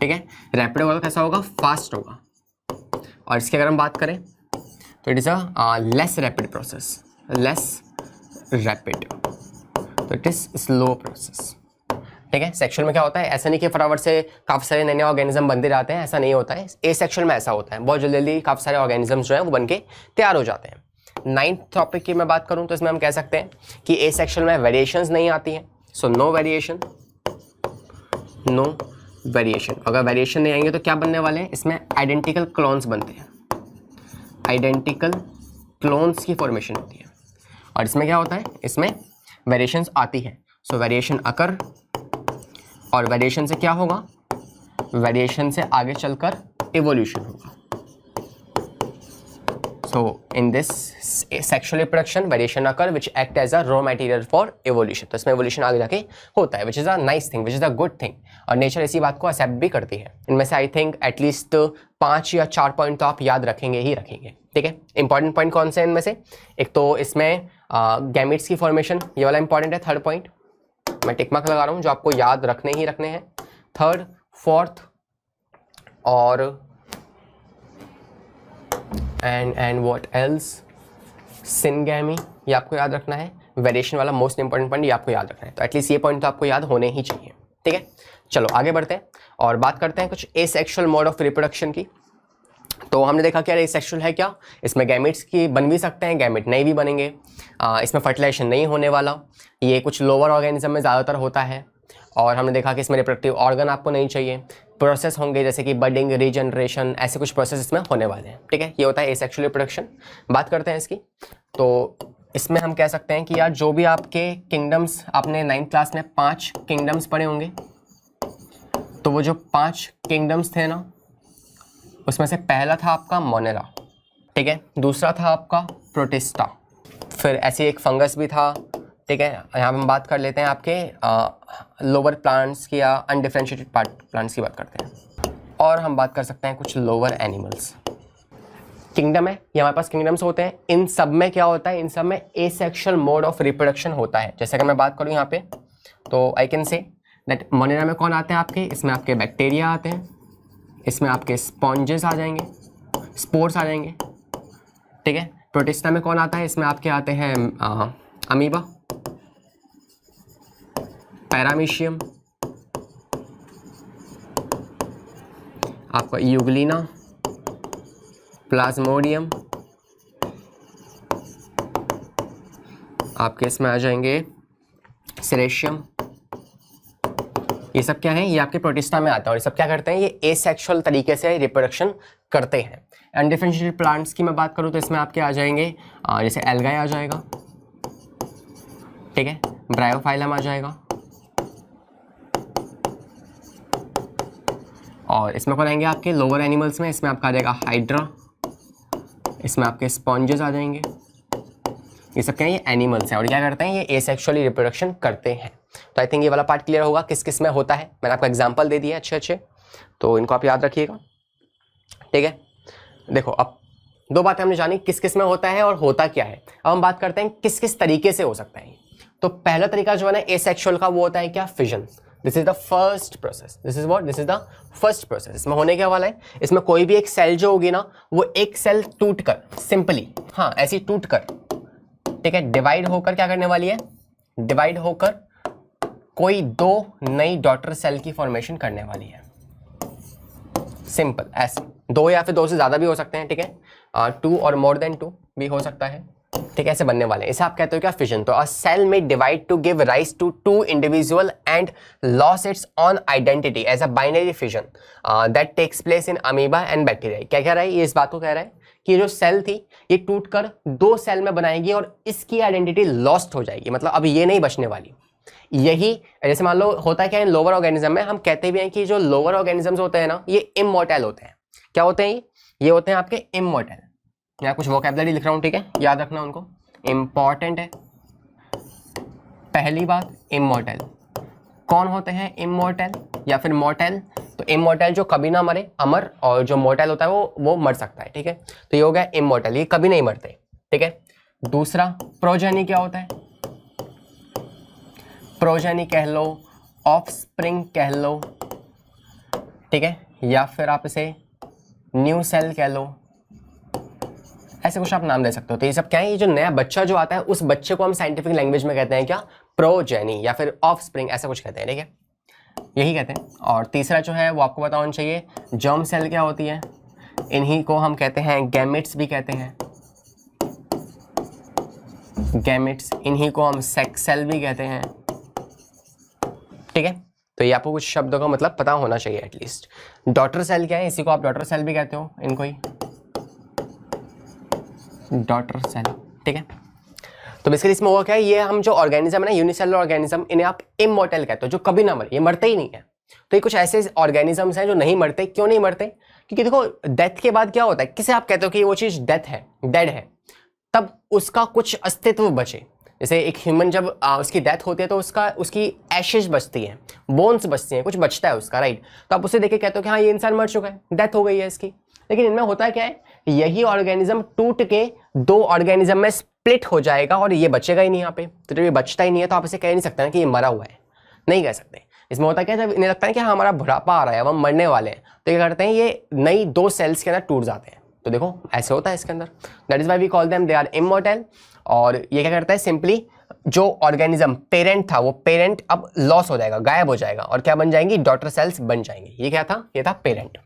ठीक है। रैपिड होगा कैसा होगा, फास्ट होगा। और इसकी अगर हम बात करें तो it is a less rapid process, less rapid, तो इट इज स्लो प्रोसेस, ठीक है। सेक्सुअल में क्या होता है, ऐसा नहीं कि फटाफट से काफी सारे नए नए ऑर्गेनिज्म बनते जाते हैं, ऐसा नहीं होता है। ए सेक्सुअल में ऐसा होता है, बहुत जल्दी जल्दी काफी सारे ऑर्गेनिजम्स जो है वो बनके तैयार हो जाते हैं। 9th टॉपिक की मैं बात करूं तो इसमें हम कह सकते हैं कि ए सेक्सुअल में वेरिएशंस नहीं आती हैं। So no variation, no variation. अगर वेरिएशन नहीं आएंगे तो क्या बनने वाले हैं, इसमें आइडेंटिकल क्लोन्स बनते हैं, आइडेंटिकल क्लोन्स की फॉर्मेशन होती है। और इसमें क्या होता है, इसमें वेरिएशंस आती है। सो वेरिएशन अकर, और वेरिएशन से क्या होगा, वेरिएशन से आगे चलकर इवोल्यूशन होगा। So in this sexual reproduction variation occur which act as a raw material for evolution. तो इसमें इवोल्यूशन आगे जाके होता है, which is a nice thing, which is a good thing. और नेचर इसी बात को एक्सेप्ट भी करती है। इनमें से आई थिंक एटलीस्ट 5 या 4 पॉइंट तो आप याद रखेंगे ही रखेंगे, ठीक है। इंपॉर्टेंट पॉइंट कौन से हैं इनमें से, एक तो इसमें गैमेट्स की फॉर्मेशन, ये वाला इंपॉर्टेंट है। 3rd पॉइंट मैं टिक मार्क लगा रहा हूँ, जो आपको याद रखने ही रखने हैं। 3rd, 4th और एंड व्हाट एल्स, सिनगैमी, ये आपको याद रखना है। वेरिएशन वाला मोस्ट इंपॉर्टेंट पॉइंट ये आपको याद रखना है। तो एटलीस्ट ये पॉइंट तो आपको याद होने ही चाहिए, ठीक है। चलो आगे बढ़ते हैं और बात करते हैं कुछ एसेक्सुअल मोड ऑफ रिप्रोडक्शन की। तो हमने देखा क्या एसेक्सुअल है क्या, इसमें गैमेट्स की बन भी सकते हैं, गैमेट नहीं भी बनेंगे, इसमें फर्टिलाइजेशन नहीं होने वाला, ये कुछ लोअर ऑर्गेनिज्म में ज़्यादातर होता है। और हमने देखा कि इसमें रिप्रोडक्टिव ऑर्गन आपको नहीं चाहिए, प्रोसेस होंगे जैसे कि बडिंग, रीजनरेशन, ऐसे कुछ प्रोसेस इसमें होने वाले हैं, ठीक है। ये होता है एसेक्सुअल रिप्रोडक्शन। बात करते हैं इसकी। तो इसमें हम कह सकते हैं कि यार जो भी आपके किंगडम्स, आपने 9th क्लास में 5 किंगडम्स पढ़े होंगे, तो वो जो 5 किंगडम्स थे ना, उसमें से पहला था आपका मोनेरा, ठीक है, दूसरा था आपका प्रोटिस्टा, फिर ऐसे एक फंगस भी था, ठीक है। यहाँ हम बात कर लेते हैं आपके लोअर प्लांट्स की या अनडिफरेंशिएटेड पार्ट प्लांट्स की बात करते हैं। और हम बात कर सकते हैं कुछ लोअर एनिमल्स। किंगडम है, ये हमारे पास किंगडम्स होते हैं, इन सब में क्या होता है, इन सब में एसेक्सुअल मोड ऑफ रिप्रोडक्शन होता है। जैसे अगर मैं बात करूँ यहाँ पे, तो I can say that Monera में कौन आते हैं आपके, इसमें आपके बैक्टीरिया आते हैं, इसमें आपके स्पॉन्जेस आ जाएंगे, स्पोर्स आ जाएंगे, ठीक है। प्रोटिस्टा में कौन आता है, इसमें आपके आते हैं अमीबा, पैरामीशियम, आपका यूग्लिना, प्लाज्मोडियम, आपके इसमें आ जाएंगे सेरेशियम। ये सब क्या है, ये आपके प्रोटिस्टा में आता है और ये सब क्या करते हैं, ये एसेक्सुअल तरीके से रिप्रोडक्शन करते हैं। अनडिफरेंशिएटेड प्लांट्स की मैं बात करूँ तो इसमें आपके आ जाएंगे जैसे एल्गाई आ जाएगा, ठीक है, ब्रायोफाइलम आ जाएगा, और इसमें कौन आएंगे आपके लोअर एनिमल्स में, इसमें आपका आ जाएगा हाइड्रा, इसमें आपके स्पॉन्जेस आ जाएंगे। ये सब क्या है, ये एनिमल्स हैं और क्या करते हैं, ये एसेक्सुअली रिप्रोडक्शन करते हैं। तो आई थिंक ये वाला पार्ट क्लियर होगा किस किस में होता है। मैंने आपको एग्जांपल दे दिया अच्छे अच्छे, तो इनको आप याद रखिएगा, ठीक है। देखो अब 2 बातें हमने जानी, किस किस में होता है और होता क्या है। अब हम बात करते हैं किस किस तरीके से हो सकता है। तो पहला तरीका जो है ना एसेक्सुअल का, वो होता है क्या, fission. This is the first process, this is what, this is the first process. इसमें होने क्या वाला है, इसमें कोई भी एक सेल जो होगी ना, वो एक सेल टूट कर, सिंपली हाँ ऐसी टूट कर, ठीक है, डिवाइड होकर क्या करने वाली है, डिवाइड होकर कोई 2 नई डॉटर सेल की फॉर्मेशन करने वाली है। सिंपल ऐसे 2 या फिर 2 से ज़्यादा भी हो सकते हैं, ठीक है, 2 और मोर देन 2 भी हो सकता है, ठीक है, ऐसे बनने वाले हैं। इसे आप कहते हो क्या, फिजन। तो अ सेल में divide to give rise to 2 individual and loss its own identity as a binary fission that takes place in amoeba and bacteria. क्या कह रहा है ये, इस बात को कह रहा है कि जो सेल थी ये टूटकर 2 सेल में बनाएगी और इसकी आइडेंटिटी लॉस्ट हो जाएगी, मतलब अब ये नहीं बचने वाली। यही जैसे मान लो होता है क्या, इन लोअर ऑर्गेनिज्म में हम कहते भी हैं कि जो लोअर ऑर्गेनिजम्स होते हैं ना, ये इमॉर्टल होते हैं। क्या होते हैं ये होते हैं आपके इमॉर्टल। यहाँ कुछ वोकैबुलरी लिख रहा हूँ, ठीक है, याद रखना उनको, इंपॉर्टेंट है। पहली बात, इमॉर्टल। कौन होते हैं इमॉर्टल या फिर मॉर्टल, तो इमॉर्टल जो कभी ना मरे, अमर, और जो मॉर्टल होता है वो मर सकता है, ठीक है। तो ये हो गया इमॉर्टल, ये कभी नहीं मरते, ठीक है। दूसरा प्रोजेनी क्या होता है, प्रोजेनी कह लो, ऑफस्प्रिंग कह लो, ठीक है, या फिर आप इसे न्यू सेल कह लो, ऐसे कुछ आप नाम दे सकते हो। तो ये सब क्या है, ये जो नया बच्चा जो आता है उस बच्चे को हम साइंटिफिक लैंग्वेज में कहते हैं क्या, प्रोजेनी या फिर ऑफस्प्रिंग, ऐसा कुछ कहते हैं, ठीक है, यही कहते हैं। और तीसरा जो है वो आपको पता होना चाहिए, जर्म सेल क्या होती है, इन्हीं को हम कहते हैं गैमेट्स भी कहते हैं, गैमेट्स, इन्हीं को हम सेक्स सेल भी कहते हैं, ठीक है। तो ये आपको कुछ शब्दों का मतलब पता होना चाहिए एटलीस्ट। डॉटर सेल क्या है, इसी को आप डॉटर सेल भी कहते हो, इनको ही डॉटर सेल, ठीक है। तो बेसिकली इसमें हुआ क्या है, ये हम जो ऑर्गेनिज्म है ना, यूनिसेलुलर ऑर्गेनिज्म, इन्हें आप इमॉर्टल कहते हो, जो कभी ना मरे, ये मरते ही नहीं है। तो ये कुछ ऐसे ऑर्गेनिजम्स हैं जो नहीं मरते। क्यों नहीं मरते, क्योंकि देखो डेथ के बाद क्या होता है, किसे आप कहते हो कि वो चीज़ डेथ है, डेड है, तब उसका कुछ अस्तित्व बचे। जैसे एक ह्यूमन जब उसकी डेथ होती है तो उसकी एशेज बचती हैं, बोन्स बचती हैं, कुछ बचता है उसका, राइट। तो आप उसे देख के कहते हो कि हाँ ये इंसान मर चुका है, डेथ हो गई है इसकी। लेकिन इनमें होता क्या है, यही ऑर्गेनिज्म टूट के 2 ऑर्गेनिज्म में स्प्लिट हो जाएगा और ये बचेगा ही नहीं यहाँ पे। तो जब ये बचता ही नहीं है तो आप इसे कह नहीं सकते ना कि ये मरा हुआ है, नहीं कह सकते। इसमें होता क्या है, जब इन्हें लगता है कि हाँ हमारा बुढ़ापा आ रहा है, अब हम मरने वाले हैं, तो ये करते हैं, ये नई 2 सेल्स के अंदर टूट जाते हैं। तो देखो ऐसे होता है इसके अंदर, that is why we call them they are immortal. और ये क्या करता है, सिंपली जो ऑर्गेनिज्म पेरेंट था वो पेरेंट अब लॉस हो जाएगा, गायब हो जाएगा, और क्या बन जाएंगी, डॉटर सेल्स बन जाएंगी। ये क्या था, ये था पेरेंट।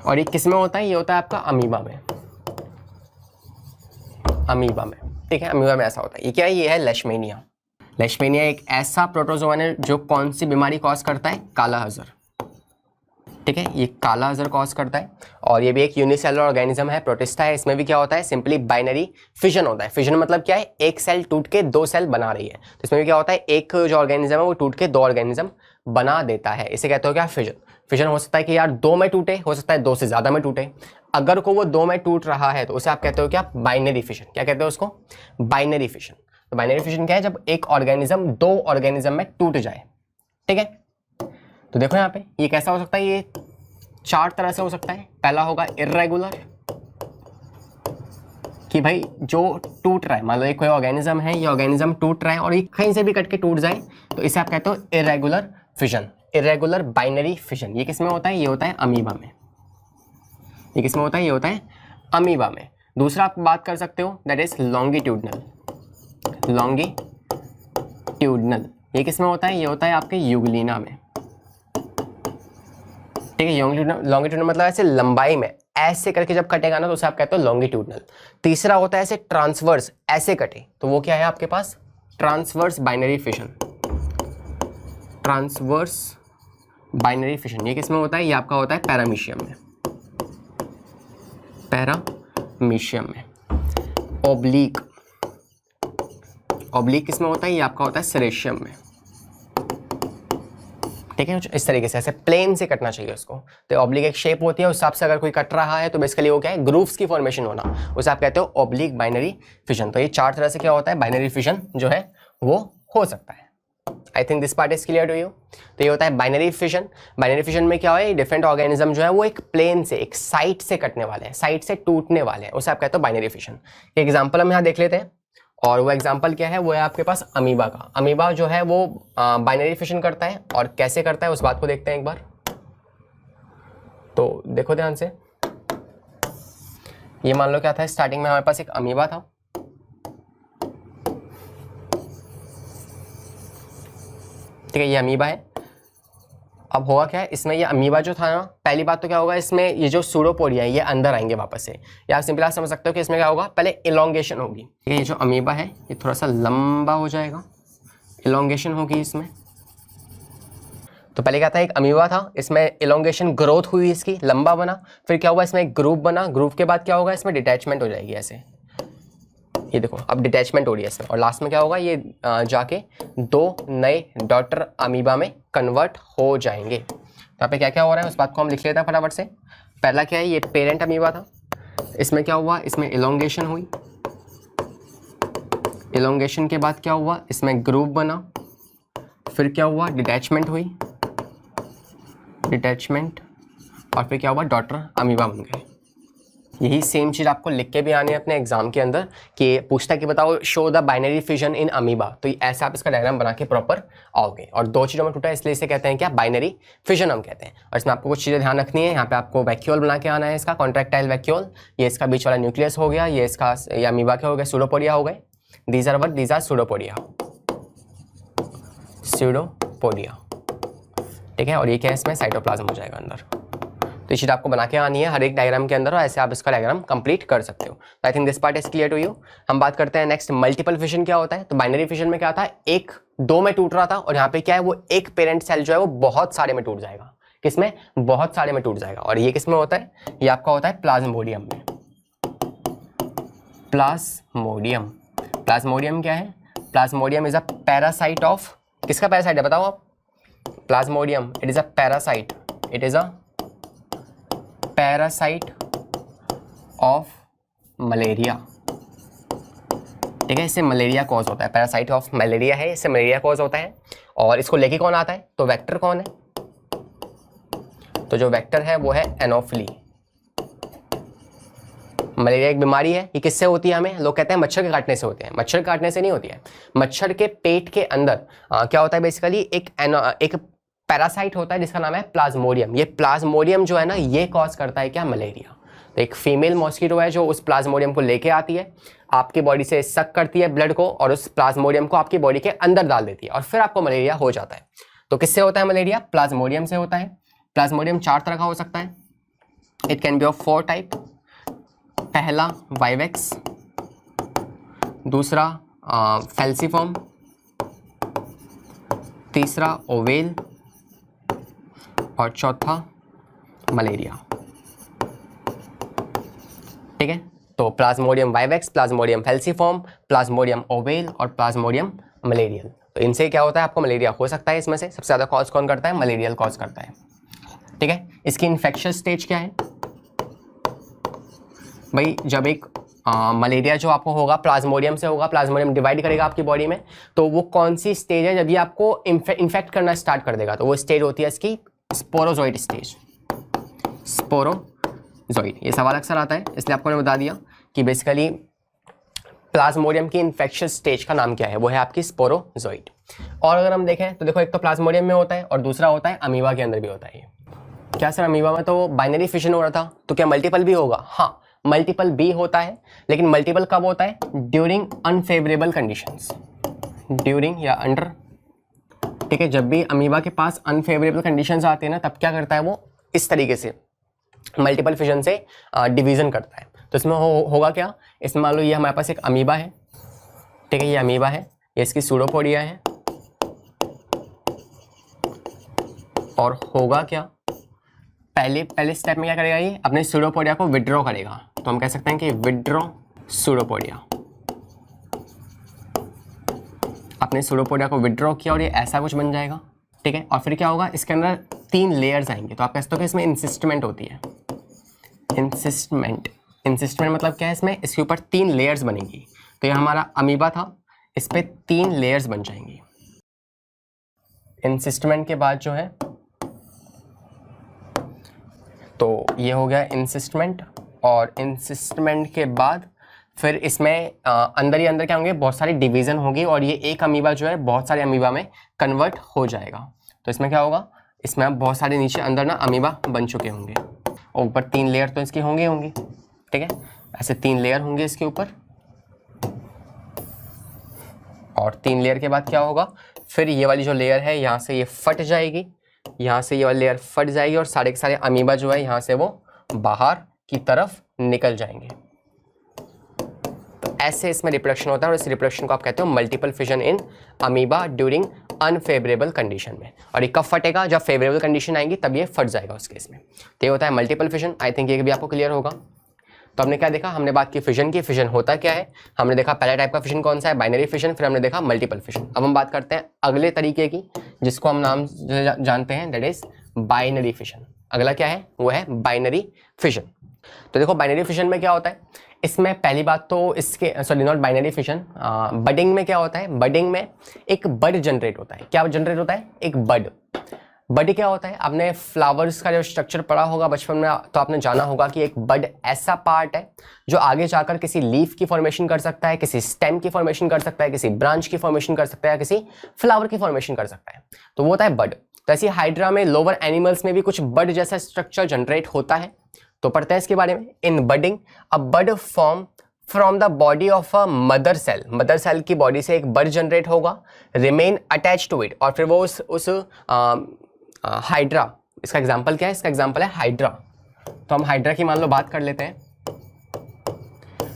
और ये किस में होता है, ये होता है आपका अमीबा में, अमीबा में, ठीक है, अमीबा में ऐसा होता है। ये क्या है, ये है लेशमेनिया। लेशमेनिया एक ऐसा प्रोटोजोआ है जो कौन सी बीमारी कॉज करता है, काला अजहर, ठीक है, ये काला अजहर कॉज करता है। और ये भी एक यूनिसेलुलर ऑर्गेनिज्म है, प्रोटिस्टा है। इसमें भी क्या होता है, सिंपली बाइनरी फिजन होता है। फिजन मतलब क्या है, एक सेल टूट के दो सेल बना रही है। तो इसमें भी क्या होता है, एक जो ऑर्गेनिज्म है वो टूट के दो ऑर्गेनिज्म बना देता है। इसे कहते हो क्या, फिजन। फिजन हो सकता है कि यार दो में टूटे, हो सकता है दो से ज्यादा में टूटे। अगर को वो दो में टूट रहा है तो उसे आप कहते हो क्या, बाइनरी फिजन। क्या कहते हो उसको, बाइनरी फिजन। तो बाइनरी फिजन क्या है, जब एक ऑर्गेनिज्म दो ऑर्गेनिज्म में टूट जाए, ठीक है। तो देखो यहाँ पे ये कैसा हो सकता है, ये चार तरह से हो सकता है। पहला होगा इर्रेगुलर, कि भाई जो टूट रहा है, मान लो एक कोई ऑर्गेनिज्म है, ये ऑर्गेनिज्म टूट रहा है और ये कहीं से भी कट के टूट जाए, तो इसे आप कहते हो irregular fission, irregular binary fission. ये किसमें होता है, ये होता है अमीबा में। ये किसमें होता है, ये होता है अमीबा में। दूसरा आप बात कर सकते हो, दैट इज लॉन्गिट्यूडनल, लॉन्गिट्यूडनल। ये किसमें होता है, ये होता है आपके यूग्लिना में, ठीक है। लॉन्गिट्यूडनल मतलब ऐसे लंबाई में, ऐसे करके जब कटेगा ना तो उसे आप कहते हो लॉन्गिट्यूडनल। तीसरा होता है ऐसे ट्रांसवर्स, ऐसे कटे, तो वो क्या है आपके पास, transverse binary fission, transverse binary fission. ये किसमें होता है, ये आपका होता है पैरामीशियम में, पैरामीशियम में। ओब्लिक, ओब्लिक किसमें होता है, ये आपका होता है सेरेशियम में, ठीक है। इस तरीके से ऐसे प्लेन से कटना चाहिए उसको। तो ऑब्लिक एक शेप होती है, उस हिसाब से अगर कोई कट रहा है तो बेसिकली वो क्या है, ग्रूव्स की फॉर्मेशन होना, उसे आप कहते हो ऑब्लिक बाइनरी फिजन। तो ये चार तरह से क्या होता है, बाइनरी फिजन जो है वो हो सकता है। I think this part is clear to you. तो ये होता है बाइनरी फिजन। बाइनरी फिजन में क्या है, डिफरेंट ऑर्गेनिज्म जो है वो एक प्लेन से, एक साइड से कटने वाले हैं, साइड से टूटने वाले हैं, उसे आप कहते हो बाइनरी फिजन। एग्जाम्पल हम यहाँ देख लेते हैं, और वो एग्जाम्पल क्या है, वो है आपके पास अमीबा का। अमीबा जो है वो बाइनरी फिजन करता है, और कैसे करता है उस बात को देखते हैं एक बार। तो देखो ध्यान से, ये मान लो क्या था, स्टार्टिंग में हमारे पास एक अमीबा था, ठीक है, ये अमीबा है। अब होगा क्या है, इसमें ये अमीबा जो था ना, पहली बात तो क्या होगा, इसमें ये जो सूडोपोडिया है ये अंदर आएंगे वापस से। या आप सिंपल आप समझ सकते हो कि इसमें क्या होगा, पहले इलोंगेशन होगी, ठीक है। ये जो अमीबा है ये थोड़ा सा लंबा हो जाएगा, इलोंगेशन होगी इसमें। तो पहले क्या था, एक अमीबा था, इसमें इलोंगेशन ग्रोथ हुई, इसकी लंबा बना, फिर क्या हुआ, इसमें एक ग्रुप बना, ग्रुप के बाद क्या होगा, इसमें डिटैचमेंट हो जाएगी ऐसे, ये देखो अब डिटैचमेंट हो रही है इसमें, और लास्ट में क्या होगा, ये जाके दो नए डॉटर अमीबा में कन्वर्ट हो जाएंगे। तो यहाँ पे क्या क्या हो रहा है उस बात को हम लिख लेते हैं फटाफट से। पहला क्या है, ये पेरेंट अमीबा था, इसमें क्या हुआ, इसमें इलोंगेशन हुई, इलोंगेशन के बाद क्या हुआ, इसमें ग्रुप बना, फिर क्या हुआ, डिटैचमेंट हुई, डिटैचमेंट, और फिर क्या हुआ, डॉटर अमीबा बन गए। यही सेम चीज़ आपको लिख के भी आने है अपने एग्जाम के अंदर, कि पूछता है कि बताओ show the binary fission in amoeba. तो ऐसे आप इसका डायग्राम बना के प्रॉपर आओगे। और दो चीज़ों में टूटा है इसलिए इसे कहते हैं क्या, बाइनरी फिजन हम कहते हैं। और इसमें आपको कुछ चीज़ें ध्यान रखनी है। यहाँ पे आपको वैक्यूल बना के आना है, इसका कॉन्ट्रैक्टाइल वैक्यूल, ये इसका बीच वाला न्यूक्लियस हो गया, ये इसका ये अमीबा के हो गए, सूडोपोडिया हो गए। These are what, these are pseudopodia, pseudopodia, ठीक है। और ये क्या है, इसमें साइटोप्लाज्म हो जाएगा अंदर। तो ये चीज़ आपको बना के आनी है हर एक डायग्राम के अंदर, और ऐसे आप इसका डायग्राम कंप्लीट कर सकते हो। I think this part is clear to you. हम बात करते हैं नेक्स्ट, मल्टीपल फिजन क्या होता है। तो बाइनरी फिजन में क्या था, एक दो में टूट रहा था, और यहाँ पे क्या है, वो एक पेरेंट सेल जो है वो बहुत सारे में टूट जाएगा। किसमें, बहुत सारे में टूट जाएगा। और ये किसमें होता है, ये आपका होता है प्लाज्मोडियम में, प्लाज्मोडियम। प्लाज्मोडियम क्या है, Plasmodium is a parasite of, किसका पैरासाइट है बताओ आप, Plasmodium, it is a parasite, it is a parasite of malaria, ठीक है। इससे मलेरिया कॉज होता है, पैरासाइट ऑफ मलेरिया है, इससे मलेरिया कॉज होता है। और इसको लेके कौन आता है, तो वेक्टर कौन है, तो जो वेक्टर है वो है एनोफिली। मलेरिया एक बीमारी है, ये किससे होती है, हमें लोग कहते हैं मच्छर के काटने से होती है। मच्छर काटने से नहीं होती है, मच्छर के पेट के अंदर क्या होता है, बेसिकली एक पैरासाइट होता है जिसका नाम है प्लाज्मोडियम। ये प्लाज्मोडियम जो है ना, ये कॉज करता है क्या, मलेरिया। तो एक फीमेल मॉस्किटो है जो उस प्लाज्मोडियम को लेके आती है, आपकी बॉडी से सक करती है ब्लड को और उस प्लाज्मोडियम को आपकी बॉडी के अंदर डाल देती है और फिर आपको मलेरिया हो जाता है। तो किससे होता है मलेरिया? प्लाज्मोडियम से होता है। प्लाज्मोडियम 4 तरह का हो सकता है। It can B of 4 type. पहला वाइवेक्स, दूसरा फैल्सीफॉर्म, तीसरा ओवेल और चौथा मलेरिया। ठीक है, तो plasmodium vivax, plasmodium falciparum, plasmodium ovale और प्लाज्मोडियम मलेरियल। तो इनसे क्या होता है? आपको मलेरिया हो सकता है। इसमें से सबसे ज़्यादा कॉज कौन करता है? मलेरियल कॉज करता है। ठीक है, इसकी इन्फेक्शियस स्टेज क्या है भाई? जब एक मलेरिया जो आपको होगा प्लाज्मोडियम से होगा, प्लाज्मोडियम डिवाइड करेगा आपकी बॉडी में, तो वो कौन सी स्टेज है? जब ये आपको इन्फेक्ट करना स्टार्ट कर देगा तो वो स्टेज होती है इसकी स्पोरोजोइड स्टेज। स्पोरोजोइड, ये सवाल अक्सर आता है इसलिए आपको मैंने बता दिया कि बेसिकली प्लाज्मोडियम की इन्फेक्शियस स्टेज का नाम क्या है, वो है आपकी स्पोरोजोइड। और अगर हम देखें तो देखो, एक तो प्लाज्मोडियम में होता है और दूसरा होता है अमीबा के अंदर भी होता है। क्या सर अमीबा में तो बाइनरी फिशन हो रहा था, तो क्या मल्टीपल भी होगा? हाँ, मल्टीपल भी होता है, लेकिन मल्टीपल कब होता है? ड्यूरिंग अनफेवरेबल कंडीशंस, ड्यूरिंग या अंडर। ठीक है, जब भी अमीबा के पास अनफेवरेबल कंडीशंस आती है ना, तब क्या करता है वो? इस तरीके से मल्टीपल फिशन से डिवीजन करता है। तो इसमें होगा क्या? इसमें मान लो ये हमारे पास एक अमीबा है। ठीक है, ये अमीबा है, ये इसकी सूडोपोडिया है। और होगा क्या? पहले स्टेप में क्या करेगा? ये अपने सूडोपोडिया को विड्रॉ करेगा। तो हम कह सकते हैं कि विड्रॉ सूडोपोडिया। अपने सूडोपोडिया को विड्रॉ किया और ये ऐसा कुछ बन जाएगा। ठीक है, और फिर क्या होगा? इसके अंदर 3 लेयर्स आएंगे। तो आप कह सकते हो कि इसमें इंसिस्टमेंट होती है। इंसिस्टमेंट मतलब क्या है? इसके ऊपर 3 लेयर्स बनेंगी। तो ये हमारा अमीबा था, इस पे 3 लेयर्स बन जाएंगी। इंसिस्टमेंट के बाद जो है, तो ये हो गया इंसिस्टमेंट। और इंसिस्टमेंट के बाद फिर इसमें अंदर ही अंदर क्या होंगे? बहुत सारी डिवीज़न होगी और ये एक अमीबा जो है बहुत सारे अमीबा में कन्वर्ट हो जाएगा। तो इसमें क्या होगा? इसमें अब बहुत सारे नीचे अंदर ना अमीबा बन चुके होंगे और ऊपर 3 लेयर तो इसकी होंगी। ठीक है, ऐसे 3 लेयर होंगे इसके ऊपर। और 3 लेयर के बाद क्या होगा? फिर ये वाली जो लेयर है यहाँ से ये फट जाएगी, यहाँ से ये वाली लेयर फट जाएगी और सारे के सारे अमीबा जो है यहाँ से वो बाहर की तरफ निकल जाएंगे। तो ऐसे इसमें रिप्रोडक्शन होता है और इस रिप्रोडक्शन को आप कहते हो multiple fission in amoeba during unfavourable condition में। और ये कब फटेगा? जब फेवरेबल कंडीशन आएंगी तब ये फट जाएगा उस केस में। तो ये होता है मल्टीपल फिशन। आई थिंक ये भी आपको क्लियर होगा। तो हमने क्या देखा? हमने बात की फिशन की। फिशन होता क्या है? हमने देखा पहला टाइप का फिशन कौन सा है? Binary fission. फिर हमने देखा मल्टीपल फिशन। अब हम बात करते हैं अगले तरीके की, जिसको हम नाम जानते हैं, दैट इज बाइनरी फिशन। अगला क्या है? वो है बाइनरी फिशन। तो देखो बाइनरी फिशन में क्या होता है? इसमें पहली बात तो इसके नॉट बाइनरी फिशन, बडिंग में क्या होता है? बडिंग में एक बड जनरेट होता है। क्या जनरेट होता है? एक बड। बड क्या होता है? आपने फ्लावर्स का जो स्ट्रक्चर पढ़ा होगा बचपन में, तो आपने जाना होगा कि एक बड ऐसा पार्ट है जो आगे जाकर किसी लीफ की फॉर्मेशन कर सकता है, किसी स्टेम की फॉर्मेशन कर सकता है, किसी ब्रांच की फॉर्मेशन कर सकता है, किसी फ्लावर की फॉर्मेशन कर सकता है। तो वो होता है बड। तो ऐसी हाइड्रा में, लोअर एनिमल्स में भी कुछ बड जैसा स्ट्रक्चर जनरेट होता है। तो पढ़ते हैं इसके बारे में। In budding a bud form from the body of a mother cell. Mother cell की बॉडी से एक बड जनरेट होगा, रिमेन अटैच टू इट। और फिर वो उस हाइड्रा, इसका एग्जांपल क्या है? इसका एग्जांपल है हाइड्रा। तो हम हाइड्रा की मान लो बात कर लेते हैं।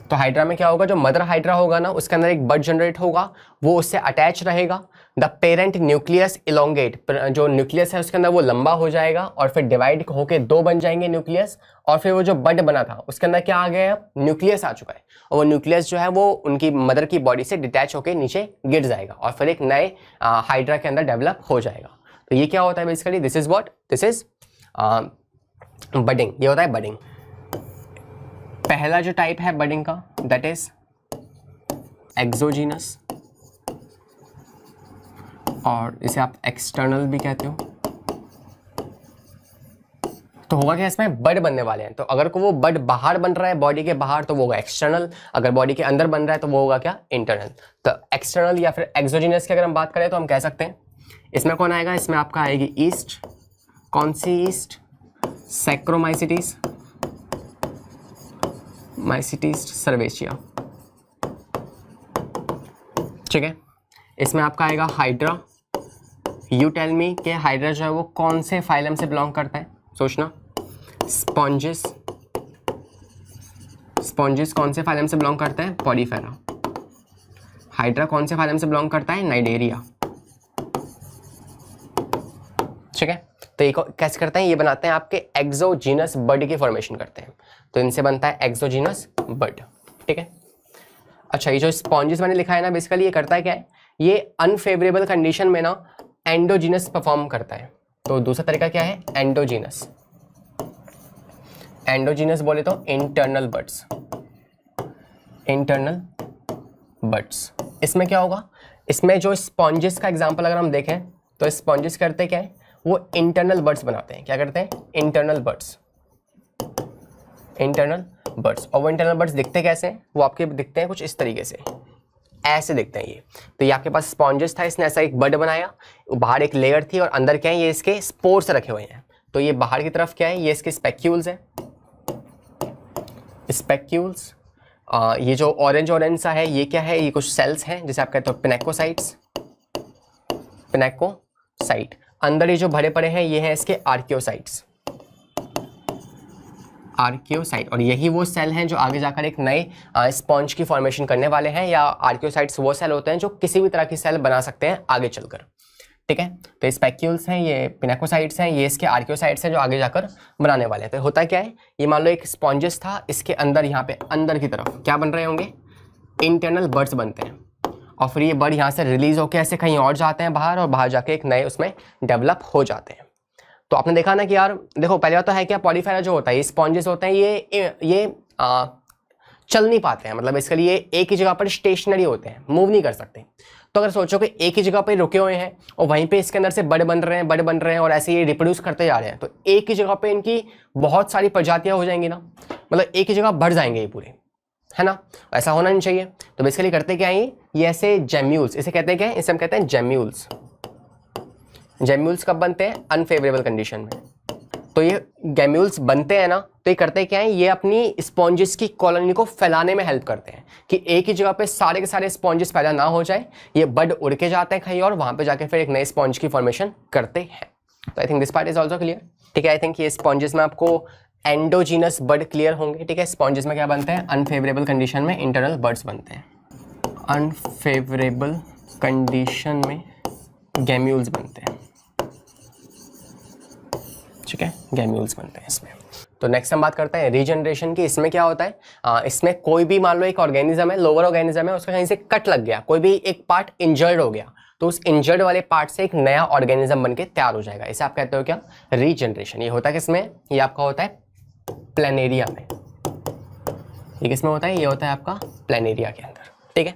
तो हाइड्रा में क्या होगा? जो मदर हाइड्रा होगा ना, उसके अंदर एक बड जनरेट होगा, वो उससे अटैच रहेगा। द पेरेंट न्यूक्लियस इलोंगेट, जो न्यूक्लियस है उसके अंदर वो लंबा हो जाएगा और फिर डिवाइड होके 2 बन जाएंगे न्यूक्लियस। और फिर वो जो बड बना था उसके अंदर क्या आ गया? न्यूक्लियस आ चुका है। और वो न्यूक्लियस जो है वो उनकी मदर की बॉडी से डिटैच होकर नीचे गिर जाएगा और फिर एक नए हाइड्रा के अंदर डेवलप हो जाएगा। तो ये क्या होता है basically? This is what? This is budding. ये होता है बडिंग। पहला जो टाइप है बडिंग का, दैट इज एक्सोजीनस, और इसे आप एक्सटर्नल भी कहते हो। तो होगा क्या? इसमें बड बनने वाले हैं। तो अगर को वो बड बाहर बन रहा है बॉडी के बाहर तो वो होगा एक्सटर्नल, अगर बॉडी के अंदर बन रहा है तो वो होगा क्या? इंटरनल। तो एक्सटर्नल या फिर एक्सोजीनस की अगर हम बात करें तो हम कह सकते हैं इसमें कौन आएगा? इसमें आपका आएगी ईस्ट। कौन सी ईस्ट? सैक्रोमाइसिटीज। माइसिटीज सर्वेशिया, ठीक है। इसमें आपका आएगा हाइड्रा। यू टेल मी कि हाइड्रा जो है वो कौन से फाइलम से बिलोंग करता है, सोचना। स्पॉन्जिस, स्पॉन्जिस कौन से फाइलम से बिलोंग करता है, पॉलीफेरा। हाइड्रा कौन से फाइलम से बिलोंग करता है, नाइडेरिया, ठीक है। तो ये कैसे करते हैं, ये बनाते हैं आपके एक्सोजीनस बर्ड की फॉर्मेशन करते हैं, तो इनसे बनता है एक्सोजीनस बर्ड, ठीक है। अच्छा, ये जो स्पॉन्जिस मैंने लिखा है ना, बेसिकली ये करता है क्या है, ये अनफेवरेबल कंडीशन में ना एंडोजीनस परफॉर्म करता है। तो दूसरा तरीका क्या है, एंडोजीनस। एंडोजीनस बोले तो इंटरनल बर्ड्स, इंटरनल बर्ड्स। इसमें क्या होगा, इसमें जो स्पॉन्जिस का एग्जांपल अगर हम देखें तो स्पॉन्जिस करते क्या है, वो इंटरनल बर्ड्स बनाते हैं। क्या करते हैं, इंटरनल बर्ड्स, इंटरनल बर्ड्स। और वो इंटरनल बर्ड्स दिखते कैसे हैं, वो आपके दिखते हैं कुछ इस तरीके से, ऐसे दिखते हैं ये। तो ये आपके पास स्पॉन्जिस था, इसने ऐसा एक बर्ड बनाया, बाहर एक लेयर थी और अंदर क्या है, ये इसके स्पोर्स रखे हुए हैं। तो ये बाहर की तरफ क्या है, ये इसके स्पेक्यूल्स है, स्पेक्यूल्स। ये जो ऑरेंज ऑरेंज सा है, ये क्या है, ये कुछ सेल्स हैं जिसे आप कहते हो पिनेकोसाइट्स, पिनेकोसाइट। अंदर ये जो भरे पड़े हैं ये हैं इसके आर्कियोसाइट्स, आर्कियोसाइट। और यही वो सेल हैं जो आगे जाकर एक नए स्पॉन्ज की फॉर्मेशन करने वाले हैं, या आर्कियोसाइट्स वो सेल होते हैं जो किसी भी तरह की सेल बना सकते हैं आगे चलकर, ठीक है। तो ये स्पेक्यूल्स हैं, ये पिनेकोसाइट्स हैं, ये इसके आर्कियोसाइट्स हैं जो आगे जाकर बनाने वाले हैं। तो होता क्या है, ये मान लो एक स्पॉन्जिस था, इसके अंदर यहाँ पे अंदर की तरफ क्या बन रहे होंगे, इंटरनल बर्ड्स बनते हैं। और फिर ये बर्ड यहाँ से रिलीज होकर ऐसे कहीं और जाते हैं बाहर, और बाहर जाके एक नए उसमें डेवलप हो जाते हैं। तो आपने देखा ना कि यार देखो, पहले बात तो है क्या, पॉलीफेरा जो होता है, ये स्पॉन्जेस होते हैं, ये चल नहीं पाते हैं, मतलब इसके लिए एक ही जगह पर स्टेशनरी होते हैं, मूव नहीं कर सकते। तो अगर सोचो कि एक ही जगह पर रुके हुए हैं और वहीं पे इसके अंदर से बर्ड बन रहे हैं, बर्ड बन रहे हैं, और ऐसे ये रिप्रोड्यूस करते जा रहे हैं, तो एक ही जगह पे इनकी बहुत सारी प्रजातियां हो जाएंगी ना, मतलब एक ही जगह बढ़ जाएंगे ये पूरे, है ना। ऐसा होना नहीं चाहिए। तो बेसिकली करते क्या है, ये ऐसे जेम्यूल्स, इसे कहते हैं क्या, इसे हम कहते हैं जेम्यूल्स। जेम्यूल्स कब बनते हैं, अनफेवरेबल कंडीशन में। तो ये गैम्यूल्स बनते हैं ना, तो ये करते क्या है, ये अपनी स्पॉन्जेस की कॉलोनी को फैलाने में हेल्प करते हैं कि एक ही जगह पे सारे के सारे स्पॉन्जेस पैदा ना हो जाए, ये बर्ड उड़ के जाते हैं कहीं और, वहां पे जाके फिर एक नए स्पॉन्ज की फॉर्मेशन करते हैं। तो I think this part is also clear, ठीक है। आई थिंक ये स्पॉन्जेस में आपको एंडोजीनस बर्ड क्लियर होंगे, ठीक है। स्पॉन्जेस में क्या बनते हैं, अनफेवरेबल कंडीशन में इंटरनल बर्ड्स बनते हैं, अनफेवरेबल कंडीशन में गैम्यूल्स बनते हैं, ठीक है, गैम्यूल्स बनते हैं इसमें। तो नेक्स्ट हम बात करते हैं रीजनरेशन की। इसमें क्या होता है, इसमें कोई भी मान लो एक ऑर्गेनिज्म है, लोअर ऑर्गेनिज्म है, उसका कहीं से कट लग गया, कोई भी एक पार्ट इंजर्ड हो गया, तो उस इंजर्ड वाले पार्ट से एक नया ऑर्गेनिज्म बनके तैयार हो जाएगा। इसे आप कहते हो क्या, रीजनरेशन। ये होता है किसमें, ये आपका होता है प्लेनेरिया में। ये किसमें होता है, ये होता है आपका प्लेनेरिया के अंदर, ठीक है।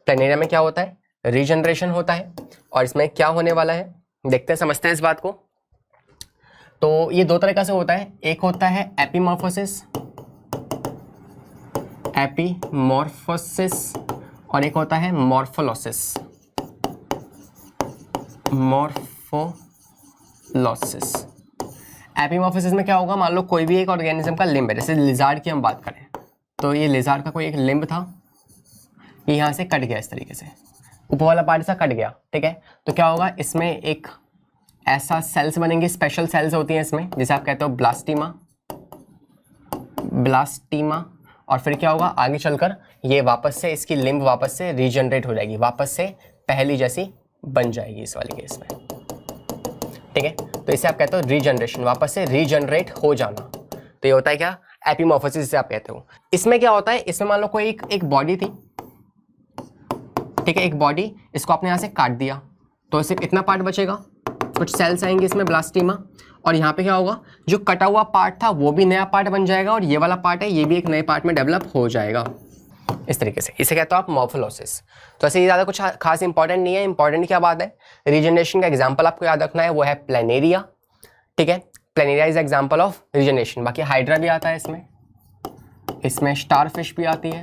प्लेनेरिया में क्या होता है, रीजनरेशन होता है। और इसमें क्या होने वाला है, देखते हैं, समझते हैं इस बात को। तो ये दो तरीका से होता है, एक होता है एपीमॉर्फोसिस, एपीमॉर्फोसिस, और एक होता है मॉर्फोलॉसिस, मॉर्फोलॉसिस। एपीमॉर्फोसिस में क्या होगा, मान लो कोई भी एक ऑर्गेनिज्म का लिम्ब है, जैसे लिजार्ड की हम बात करें, तो ये लिजार्ड का कोई एक लिम्ब था, ये यहाँ से कट गया, इस तरीके से ऊपर वाला पार्ट सा कट गया, ठीक है। तो क्या होगा, इसमें एक ऐसा सेल्स बनेंगे, स्पेशल सेल्स होती हैं इसमें, जिसे आप कहते हो ब्लास्टीमा, ब्लास्टीमा। और फिर क्या होगा, आगे चलकर ये वापस से इसकी लिम्ब वापस से रीजनरेट हो जाएगी, वापस से पहली जैसी बन जाएगी इस वाले केस में, ठीक है। तो इसे आप कहते हो रीजनरेशन, वापस से रीजनरेट हो जाना। तो ये होता है क्या, एपीमॉर्फोसिस जिसे आप कहते हो। इसमें क्या होता है, इसमें मान लो कोई एक बॉडी थी, ठीक है, एक बॉडी, इसको आपने यहाँ से काट दिया, तो सिर्फ इतना पार्ट बचेगा, कुछ सेल्स आएंगे इसमें ब्लास्टीमा, और यहाँ पे क्या होगा, जो कटा हुआ पार्ट था वो भी नया पार्ट बन जाएगा, और ये वाला पार्ट है ये भी एक नए पार्ट में डेवलप हो जाएगा, इस तरीके से। इसे कहते हो आप मॉर्फोलॉसिस। तो ऐसे ये ज़्यादा कुछ खास इंपॉर्टेंट नहीं है। इंपॉर्टेंट क्या बात है, रीजनरेशन का एग्जाम्पल आपको याद रखना है, वो है प्लेनेरिया, ठीक है। Planaria is example of regeneration. बाकी हाइड्रा भी आता है इसमें स्टारफिश भी आती है,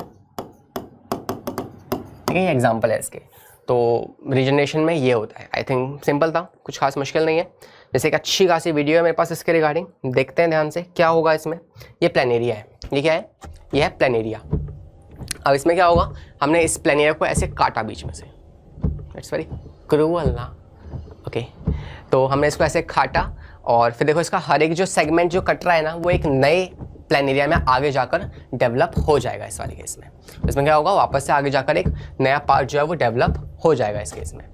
ठीक है, ये एग्जाम्पल है इसके। तो रीजनरेशन में ये होता है। आई थिंक सिंपल था, कुछ खास मुश्किल नहीं है। जैसे एक अच्छी खासी वीडियो है मेरे पास इसके रिगार्डिंग, देखते हैं ध्यान से क्या होगा इसमें। ये प्लेनेरिया है। ये क्या है, ये है प्लेनेरिया। अब इसमें क्या होगा, हमने इस प्लेनेरिया को ऐसे काटा बीच में से, इट्स वेरी क्रूअल ना, ओके। तो हमने इसको ऐसे काटा और फिर देखो इसका हर एक जो सेगमेंट जो कट रहा है ना, वो एक नए प्लेनेरिया में आगे जाकर डेवलप हो जाएगा इस वाले केस में। इसमें क्या होगा, वापस से आगे जाकर एक नया पार्ट जो है वो डेवलप हो जाएगा इस केस में।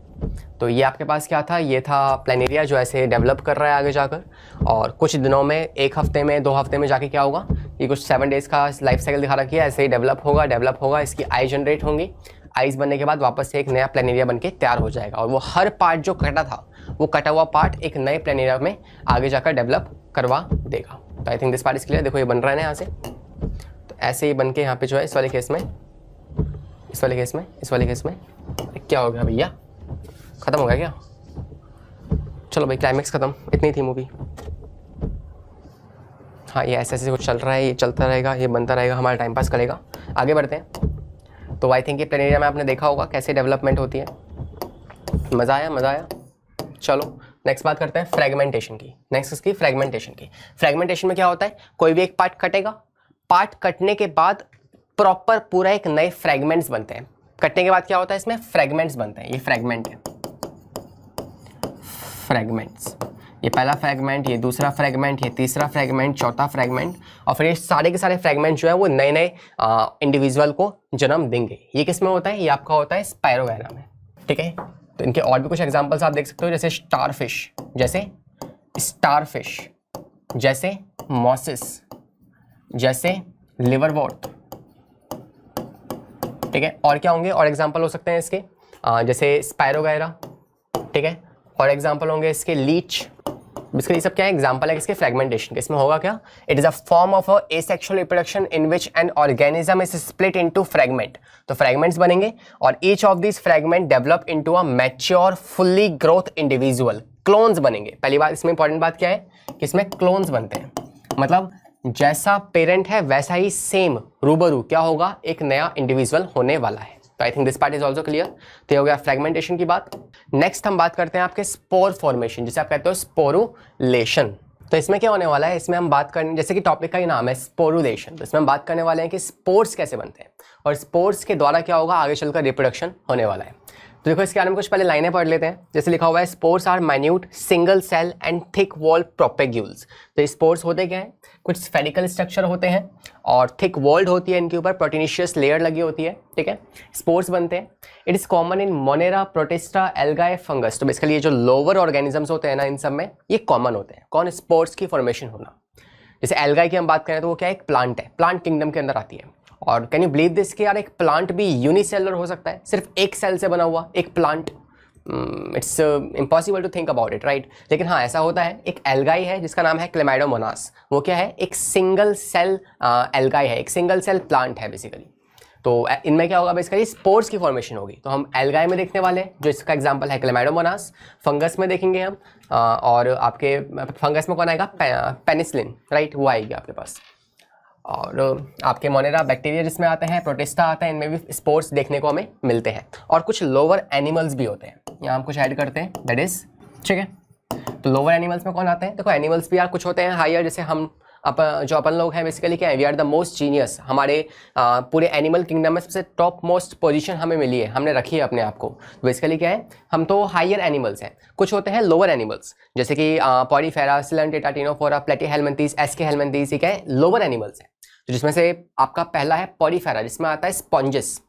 तो ये आपके पास क्या था, ये था प्लेनेरिया जो ऐसे डेवलप कर रहा है आगे जाकर, और कुछ दिनों में, एक हफ्ते में, 2 हफ्ते में जाके क्या होगा, ये कुछ 7 डेज़ का लाइफ साइकिल दिखा रखी है, ऐसे ही डेवलप होगा, इसकी आई जनरेट होंगी, आइज बनने के बाद वापस से एक नया प्लेनेरिया बनके तैयार हो जाएगा, और वो हर पार्ट जो कटा था, वो कटा हुआ पार्ट एक नए प्लेनेरिया में आगे जाकर डेवलप करवा देगा। तो I think this part is clear. देखो ये बन रहा है ना यहाँ से, तो ऐसे ही बन के यहाँ पे जो है इस वाले केस में क्या हो गया भैया, खत्म हो गया क्या? चलो भाई क्लाइमेक्स खत्म, इतनी थी मूवी। हाँ ये ऐसे कुछ चल रहा है, ये चलता रहेगा, ये बनता रहेगा, हमारा टाइम पास करेगा। आगे बढ़ते हैं। तो आई थिंक ये प्लेनेरिया में आपने देखा होगा कैसे डेवलपमेंट होती है। मज़ा आया। चलो नेक्स्ट बात करते हैं फ्रेगमेंटेशन की। फ्रेगमेंटेशन में क्या होता है, कोई भी एक पार्ट कटेगा, पार्ट कटने के बाद प्रॉपर पूरा एक नए फ्रेगमेंट्स बनते हैं। कटने के बाद क्या होता है, इसमें फ्रेगमेंट्स बनते हैं। ये फ्रेगमेंट है, फ्रेगमेंट्स, ये पहला फ्रेगमेंट, ये दूसरा फ्रेगमेंट, ये तीसरा फ्रेगमेंट, चौथा फ्रेगमेंट, और फिर ये सारे के सारे फ्रेगमेंट जो है वो नए नए इंडिविजुअल को जन्म देंगे। ये किस में होता है, ये आपका होता है स्पायरोगैरा में, ठीक है। तो इनके और भी कुछ एग्जांपल्स आप देख सकते हो, जैसे स्टारफिश, जैसे मॉसिस, जैसे लिवरवॉर्ट, ठीक है। और क्या होंगे, और एग्जांपल हो सकते हैं इसके, जैसे स्पायरोगैरा, ठीक है। और एग्जांपल होंगे इसके लीच। इसके ये सब क्या है, एग्जांपल है इसके फ्रेगमेंटेशन के। इसमें होगा क्या, it is a form of a asexual reproduction in which an organism is split into fragment. तो फ्रेगमेंट्स बनेंगे और each of this fragment develop into a mature fully growth individual. Clones बनेंगे। पहली बात इसमें इंपॉर्टेंट बात क्या है कि इसमें क्लोन्स बनते हैं, मतलब जैसा पेरेंट है वैसा ही सेम रूबरू क्या होगा, एक नया इंडिविजुअल होने वाला है। तो I think this part is also clear. तो ये हो गया फ्रेगमेंटेशन की बात। नेक्स्ट हम बात करते हैं आपके स्पोर फॉर्मेशन, जिसे आप कहते हो स्पोरुलेशन। तो इसमें क्या होने वाला है, इसमें हम बात करने, जैसे कि टॉपिक का ही नाम है स्पोरुलेशन, तो इसमें हम बात करने वाले हैं कि स्पोर्स कैसे बनते हैं और स्पोर्स के द्वारा क्या होगा, आगे चलकर रिप्रोडक्शन होने वाला है। तो देखो इसके बारे में कुछ पहले लाइनें पढ़ लेते हैं। जैसे लिखा हुआ है, spores are minute single cell and thick wall propagules. तो स्पोर्स होते क्या है, कुछ स्फेरिकल स्ट्रक्चर होते हैं और थिक वॉल्ड होती है, इनके ऊपर प्रोटीनिशियस लेयर लगी होती है, ठीक है। स्पोर्स बनते हैं। It is common in monera, protista, algae, fungus. तो बेसिकली ये जो लोअर ऑर्गेनिजम्स होते हैं ना, इन सब में ये कॉमन होते हैं। कौन, स्पोर्स की फॉर्मेशन होना। जैसे एल्गाए की हम बात करें तो वो क्या है, एक प्लांट है, प्लांट किंगडम के अंदर आती है। और कैन यू बिलीव दिस कि यार एक प्लांट भी यूनिसेलुलर हो सकता है, सिर्फ एक सेल से बना हुआ एक plant. It's impossible to think about it, right. लेकिन हाँ ऐसा होता है। एक एल्गाई है जिसका नाम है क्लेमाइडोमोनास। वो क्या है, एक सिंगल सेल एल्गाई है, एक सिंगल सेल प्लांट है बेसिकली। तो इनमें क्या होगा, बेसिकली स्पोर्स की फॉर्मेशन होगी। तो हम एल्गाई में देखने वाले हैं, जो इसका एग्जांपल है क्लेमाइडोमोनास। फंगस में देखेंगे हम, और आपके फंगस में कौन आएगा, पेनिसिलिन, राइट, वो आएगी आपके पास। और आपके मोनेरा बैक्टीरिया जिसमें आते हैं, प्रोटिस्टा आता है, इनमें भी स्पोर्स देखने को हमें मिलते हैं। और कुछ लोअर एनिमल्स भी होते हैं, यहाँ हम कुछ ऐड करते हैं, दैट इज, ठीक है। तो लोअर एनिमल्स में कौन आते हैं, देखो एनिमल्स भी यार कुछ होते हैं हायर, जैसे हम जो अपन लोग हैं बेसिकली क्या है, we are the most genius. हमारे पूरे एनिमल किंगडम में सबसे टॉप मोस्ट पोजीशन हमें मिली है, हमने रखी है अपने आप को। तो बेसिकली क्या है, हम तो हायर एनिमल्स हैं। कुछ होते हैं लोअर एनिमल्स, जैसे कि पॉडीफेरा, सिलेंटेटा, टिनोफोरा, प्लेटीहेल्मिन्थीस, एस्केहेल्मिन्थीस, ये क्या है, लोअर एनिमल्स हैं। तो जिसमें से आपका पहला है पॉडीफेरा, जिसमें आता है स्पॉन्जेस,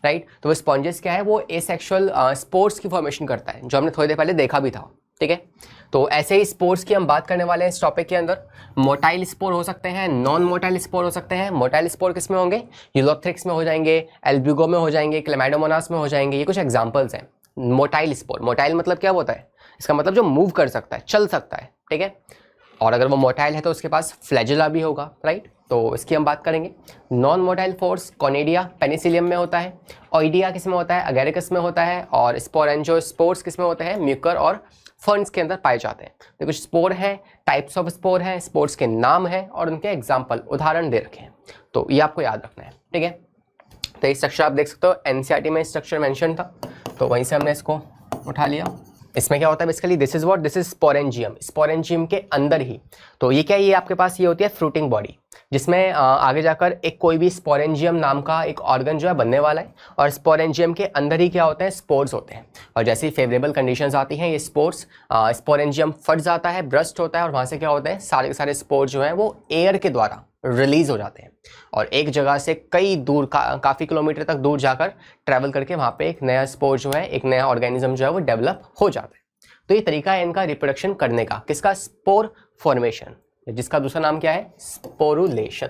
राइट। तो वो स्पॉन्जेस क्या है, वो एसेक्सुअल स्पोर्स की फॉर्मेशन करता है, जो हमने थोड़ी देर पहले देखा भी था, ठीक है। तो ऐसे ही स्पोर्स की हम बात करने वाले हैं इस टॉपिक के अंदर। मोटाइल स्पोर हो सकते हैं, नॉन मोटाइल स्पोर हो सकते हैं। मोटाइल स्पोर किस में होंगे, यूलोथ्रिक्स में हो जाएंगे, एल्ब्यूगो में हो जाएंगे, क्लेमाइडोमोनास में हो जाएंगे। ये कुछ एग्जांपल्स हैं मोटाइल स्पोर। मोटाइल मतलब क्या होता है, इसका मतलब जो मूव कर सकता है, चल सकता है, ठीक है। और अगर वो मोटाइल है तो उसके पास फ्लैजेला भी होगा, राइट। तो इसकी हम बात करेंगे। Non motile force conidia, Penicillium में होता है। ओइडिया किस में होता है, अगेरिकस में होता है। और स्पोरेंजियोस्पोर्स किस में होते हैं, म्यूकर और फर्न्स के अंदर पाए जाते हैं। तो कुछ स्पोर हैं, टाइप्स ऑफ स्पोर हैं, स्पोर्स के नाम हैं और उनके एग्जाम्पल, उदाहरण दे रखे हैं। तो ये आपको याद रखना है, ठीक है। तो ये स्ट्रक्चर आप देख सकते हो, एनसीईआरटी में स्ट्रक्चर मेंशन था, तो वहीं से हमने इसको उठा लिया। इसमें क्या होता है basically, this is what, this is sporangium. Sporangium के अंदर ही, तो ये क्या है, ये आपके पास ये होती है फ्रूटिंग बॉडी। जिसमें आगे जाकर एक कोई भी स्पोरेंजियम नाम का एक ऑर्गन जो है बनने वाला है, और स्पोरेंजियम के अंदर ही क्या होते हैं, स्पोर्स होते हैं। और जैसे ही फेवरेबल कंडीशंस आती हैं, ये स्पोर्स स्पोरेंजियम फट जाता है, ब्रस्ट होता है, और वहाँ से क्या होते हैं, सारे के सारे स्पोर्स जो हैं वो एयर के द्वारा रिलीज हो जाते हैं, और एक जगह से कई दूर काफ़ी किलोमीटर तक दूर जाकर ट्रैवल करके वहाँ पे एक नया स्पोर जो है, एक नया ऑर्गेनिज्म जो है वो डेवलप हो जाता है। तो ये तरीका है इनका रिप्रोडक्शन करने का, किसका, स्पोर फॉर्मेशन, जिसका दूसरा नाम क्या है, स्पोरुलेशन।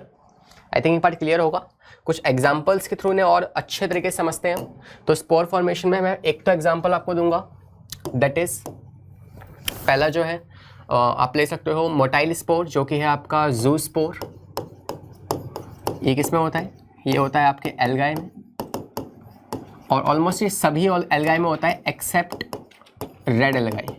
आई थिंक ये पार्ट क्लियर होगा। कुछ एग्जाम्पल्स के थ्रू ने और अच्छे तरीके से समझते हैं। तो स्पोर फॉर्मेशन में मैं एक तो एग्जाम्पल आपको दूंगा, दैट इज पहला जो है आप ले सकते हो मोटाइल स्पोर, जो कि है आपका जू स्पोर। ये किस में होता है, ये होता है आपके एल्गाई में, और ऑलमोस्ट ये सभी एल्गाई में होता है except red algae.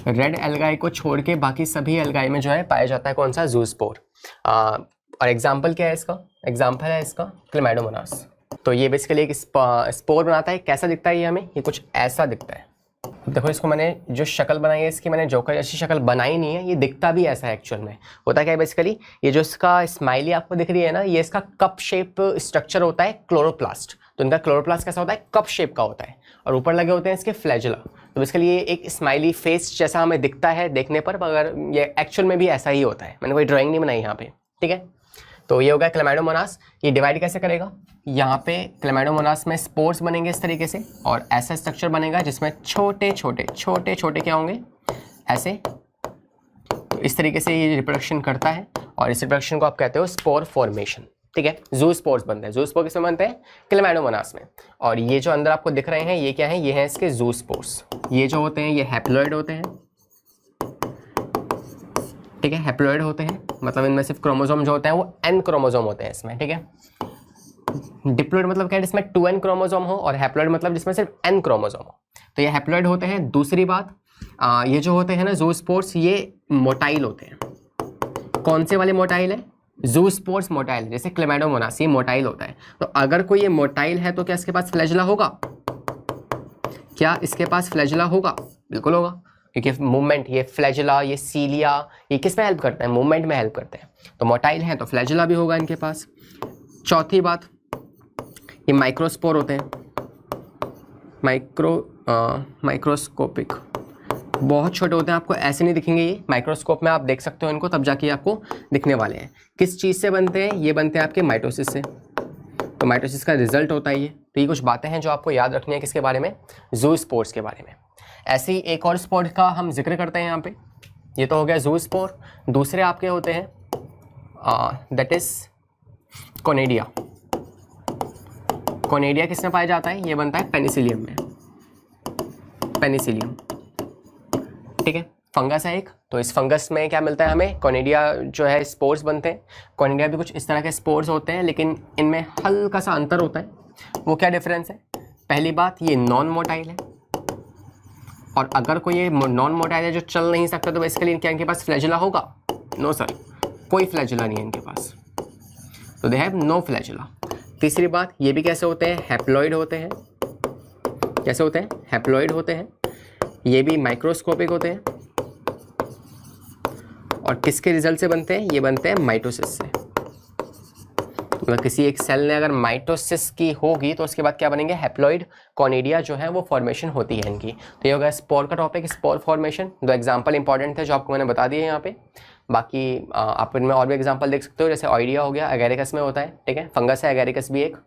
Red algae को छोड़ के बाकी सभी एल्गाई में जो है पाया जाता है कौन सा, जूस्पोर। और एग्जाम्पल क्या है इसका, एग्जाम्पल है इसका क्लेमाइडोमोनास। तो ये बेसिकली एक स्पोर बनाता है। कैसा दिखता है ये हमें, ये कुछ ऐसा दिखता है। देखो इसको मैंने जो शक्ल बनाई है इसकी, मैंने जोकर जैसी शक्ल बनाई नहीं है, ये दिखता भी ऐसा है एक्चुअल में। होता क्या है बेसिकली, ये जो इसका स्माइली आपको दिख रही है ना, ये इसका कप शेप स्ट्रक्चर होता है क्लोरोप्लास्ट। तो इनका क्लोरोप्लास्ट कैसा होता है, कप शेप का होता है, और ऊपर लगे होते हैं इसके फ्लैजुला। तो बेसिकली ये एक स्माइली फेस जैसा हमें दिखता है देखने पर, मगर ये एक्चुअल में भी ऐसा ही होता है। मैंने कोई ड्राइंग नहीं बनाई यहाँ पे, ठीक है। तो ये हो गया क्लेमाइडोमोनास। ये डिवाइड कैसे करेगा, यहाँ पे क्लेमाइडोमोनास में स्पोर्स बनेंगे इस तरीके से, और ऐसा स्ट्रक्चर बनेगा जिसमें छोटे छोटे क्या होंगे, ऐसे। तो इस तरीके से ये रिप्रोडक्शन करता है, और इस रिप्रोडक्शन को आप कहते हो स्पोर फॉर्मेशन, ठीक है। जू स्पोर्स बनते हैं। जू स्पोर किसमें बनते हैं, क्लेमाइडोमोनास में। और ये जो अंदर आपको दिख रहे हैं ये क्या है, ये हैं इसके जू स्पोर्स। ये जो होते हैं ये हैप्लॉइड होते हैं, ठीक है, हैप्लॉइड होते हैं, मतलब इनमें सिर्फ क्रोमोसोम जो होते हैं वो n क्रोमोसोम होते हैं इसमें, ठीक है। डिप्लॉइड मतलब क्या है, जिसमें 2n क्रोमोसोम हो, और हैप्लॉइड मतलब जिसमें सिर्फ n क्रोमोसोम हो। तो ये हैप्लॉइड होते हैं। दूसरी बात, ये जो होते हैं ना ज़ूस्पोर्स, ये मोटाइल होते हैं। कौन से वाले मोटाइल है, ज़ूस्पोर्स मोटाइल, जैसे क्लेमाइडोमोनास ये मोटाइल होता है। तो अगर कोई ये मोटाइल है तो क्या इसके पास फ्लैजुला होगा, क्या इसके पास फ्लैजुला होगा, बिल्कुल होगा, क्योंकि मूवमेंट, ये फ्लैजुला, ये सीलिया, ये किस में हेल्प करते हैं, मूवमेंट में हेल्प करते हैं। तो मोटाइल हैं तो फ्लैजुला भी होगा इनके पास। चौथी बात, ये माइक्रोस्पोर होते हैं, माइक्रोस्कोपिक, बहुत छोटे होते हैं, आपको ऐसे नहीं दिखेंगे। ये माइक्रोस्कोप में आप देख सकते हो इनको, तब जाके आपको दिखने वाले हैं। किस चीज़ से बनते हैं, ये बनते हैं आपके माइटोसिस से। तो माइटोसिस का रिजल्ट होता है ये। तो ये कुछ बातें हैं जो आपको याद रखनी है, किसके बारे में, जू स्पोर्स के बारे में। ऐसे ही एक और स्पोर का हम जिक्र करते हैं यहाँ पे। ये तो हो गया जू स्पोर। दूसरे आपके होते हैं दैट इज कोनेडिया। कोनेडिया किस में पाया जाता है, ये बनता है पेनिसिलियम में, पेनिसिलियम, ठीक है। फंगस है एक, तो इस फंगस में क्या मिलता है हमें, कोनेडिया जो है स्पोर्स बनते हैं। कोनेडिया भी कुछ इस तरह के स्पोर्स होते हैं, लेकिन इनमें हल्का सा अंतर होता है। वो क्या डिफरेंस है, पहली बात ये नॉन मोटाइल है, और अगर कोई ये नॉन मोटाइल है जो चल नहीं सकता, तो बेसिकली क्या इनके पास फ्लैजुला होगा, नो सर, कोई फ्लैजुला नहीं है इनके पास, तो दे हैव नो फ्लैजुला। तीसरी बात, ये भी कैसे होते हैं, हैप्लॉइड होते हैं। कैसे होते हैं, हैप्लॉइड होते हैं। ये भी माइक्रोस्कोपिक होते हैं, और किसके रिजल्ट से बनते हैं, ये बनते हैं माइटोसिस से। मतलब किसी एक सेल ने अगर माइटोसिस की होगी तो उसके बाद क्या बनेंगे, हैप्लॉइड कोनेडिया जो है वो फॉर्मेशन होती है इनकी। तो ये होगा स्पोर का टॉपिक, स्पोर फॉर्मेशन। दो एग्जांपल इंपॉर्टेंट थे जो आपको मैंने बता दिए यहाँ पे। बाकी आप इनमें और भी एग्जांपल देख सकते हो, जैसे ऑइडिया हो गया, एगेरिकस में होता है, ठीक है, फंगस है, एगेरिकस भी एक।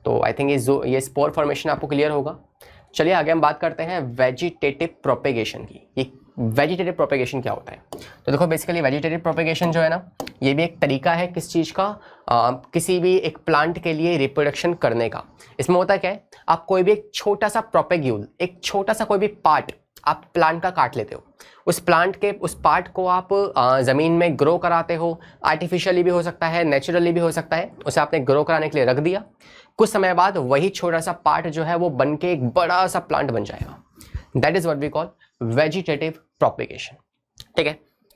तो आई थिंक ये स्पोर फॉर्मेशन आपको क्लियर होगा। चलिए आगे हम बात करते हैं वेजिटेटिव प्रोपेगेशन की। ये वेजिटेटिव प्रोपेगेशन क्या होता है, तो देखो बेसिकली वेजिटेटिव प्रोपेगेशन जो है ना, ये भी एक तरीका है किस चीज़ का, किसी भी एक प्लांट के लिए रिप्रोडक्शन करने का। इसमें होता क्या है, आप कोई भी एक छोटा सा प्रोपेग्यूल, एक छोटा सा कोई भी पार्ट आप प्लांट का काट लेते हो, उस प्लांट के उस पार्ट को आप ज़मीन में ग्रो कराते हो। आर्टिफिशियली भी हो सकता है, नेचुरली भी हो सकता है। उसे आपने ग्रो कराने के लिए रख दिया, कुछ समय बाद वही छोटा सा पार्ट जो है वो बन के एक बड़ा सा प्लांट बन जाएगा। That is what we call vegetative propagation, ठीक है।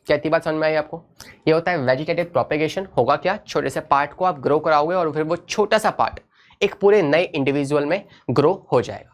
क्या इतनी बात समझ में आई आपको, ये होता है वेजिटेटिव प्रोपेगेशन। होगा क्या, छोटे से पार्ट को आप ग्रो कराओगे और फिर वो छोटा सा पार्ट एक पूरे नए इंडिविजुअल में ग्रो हो जाएगा।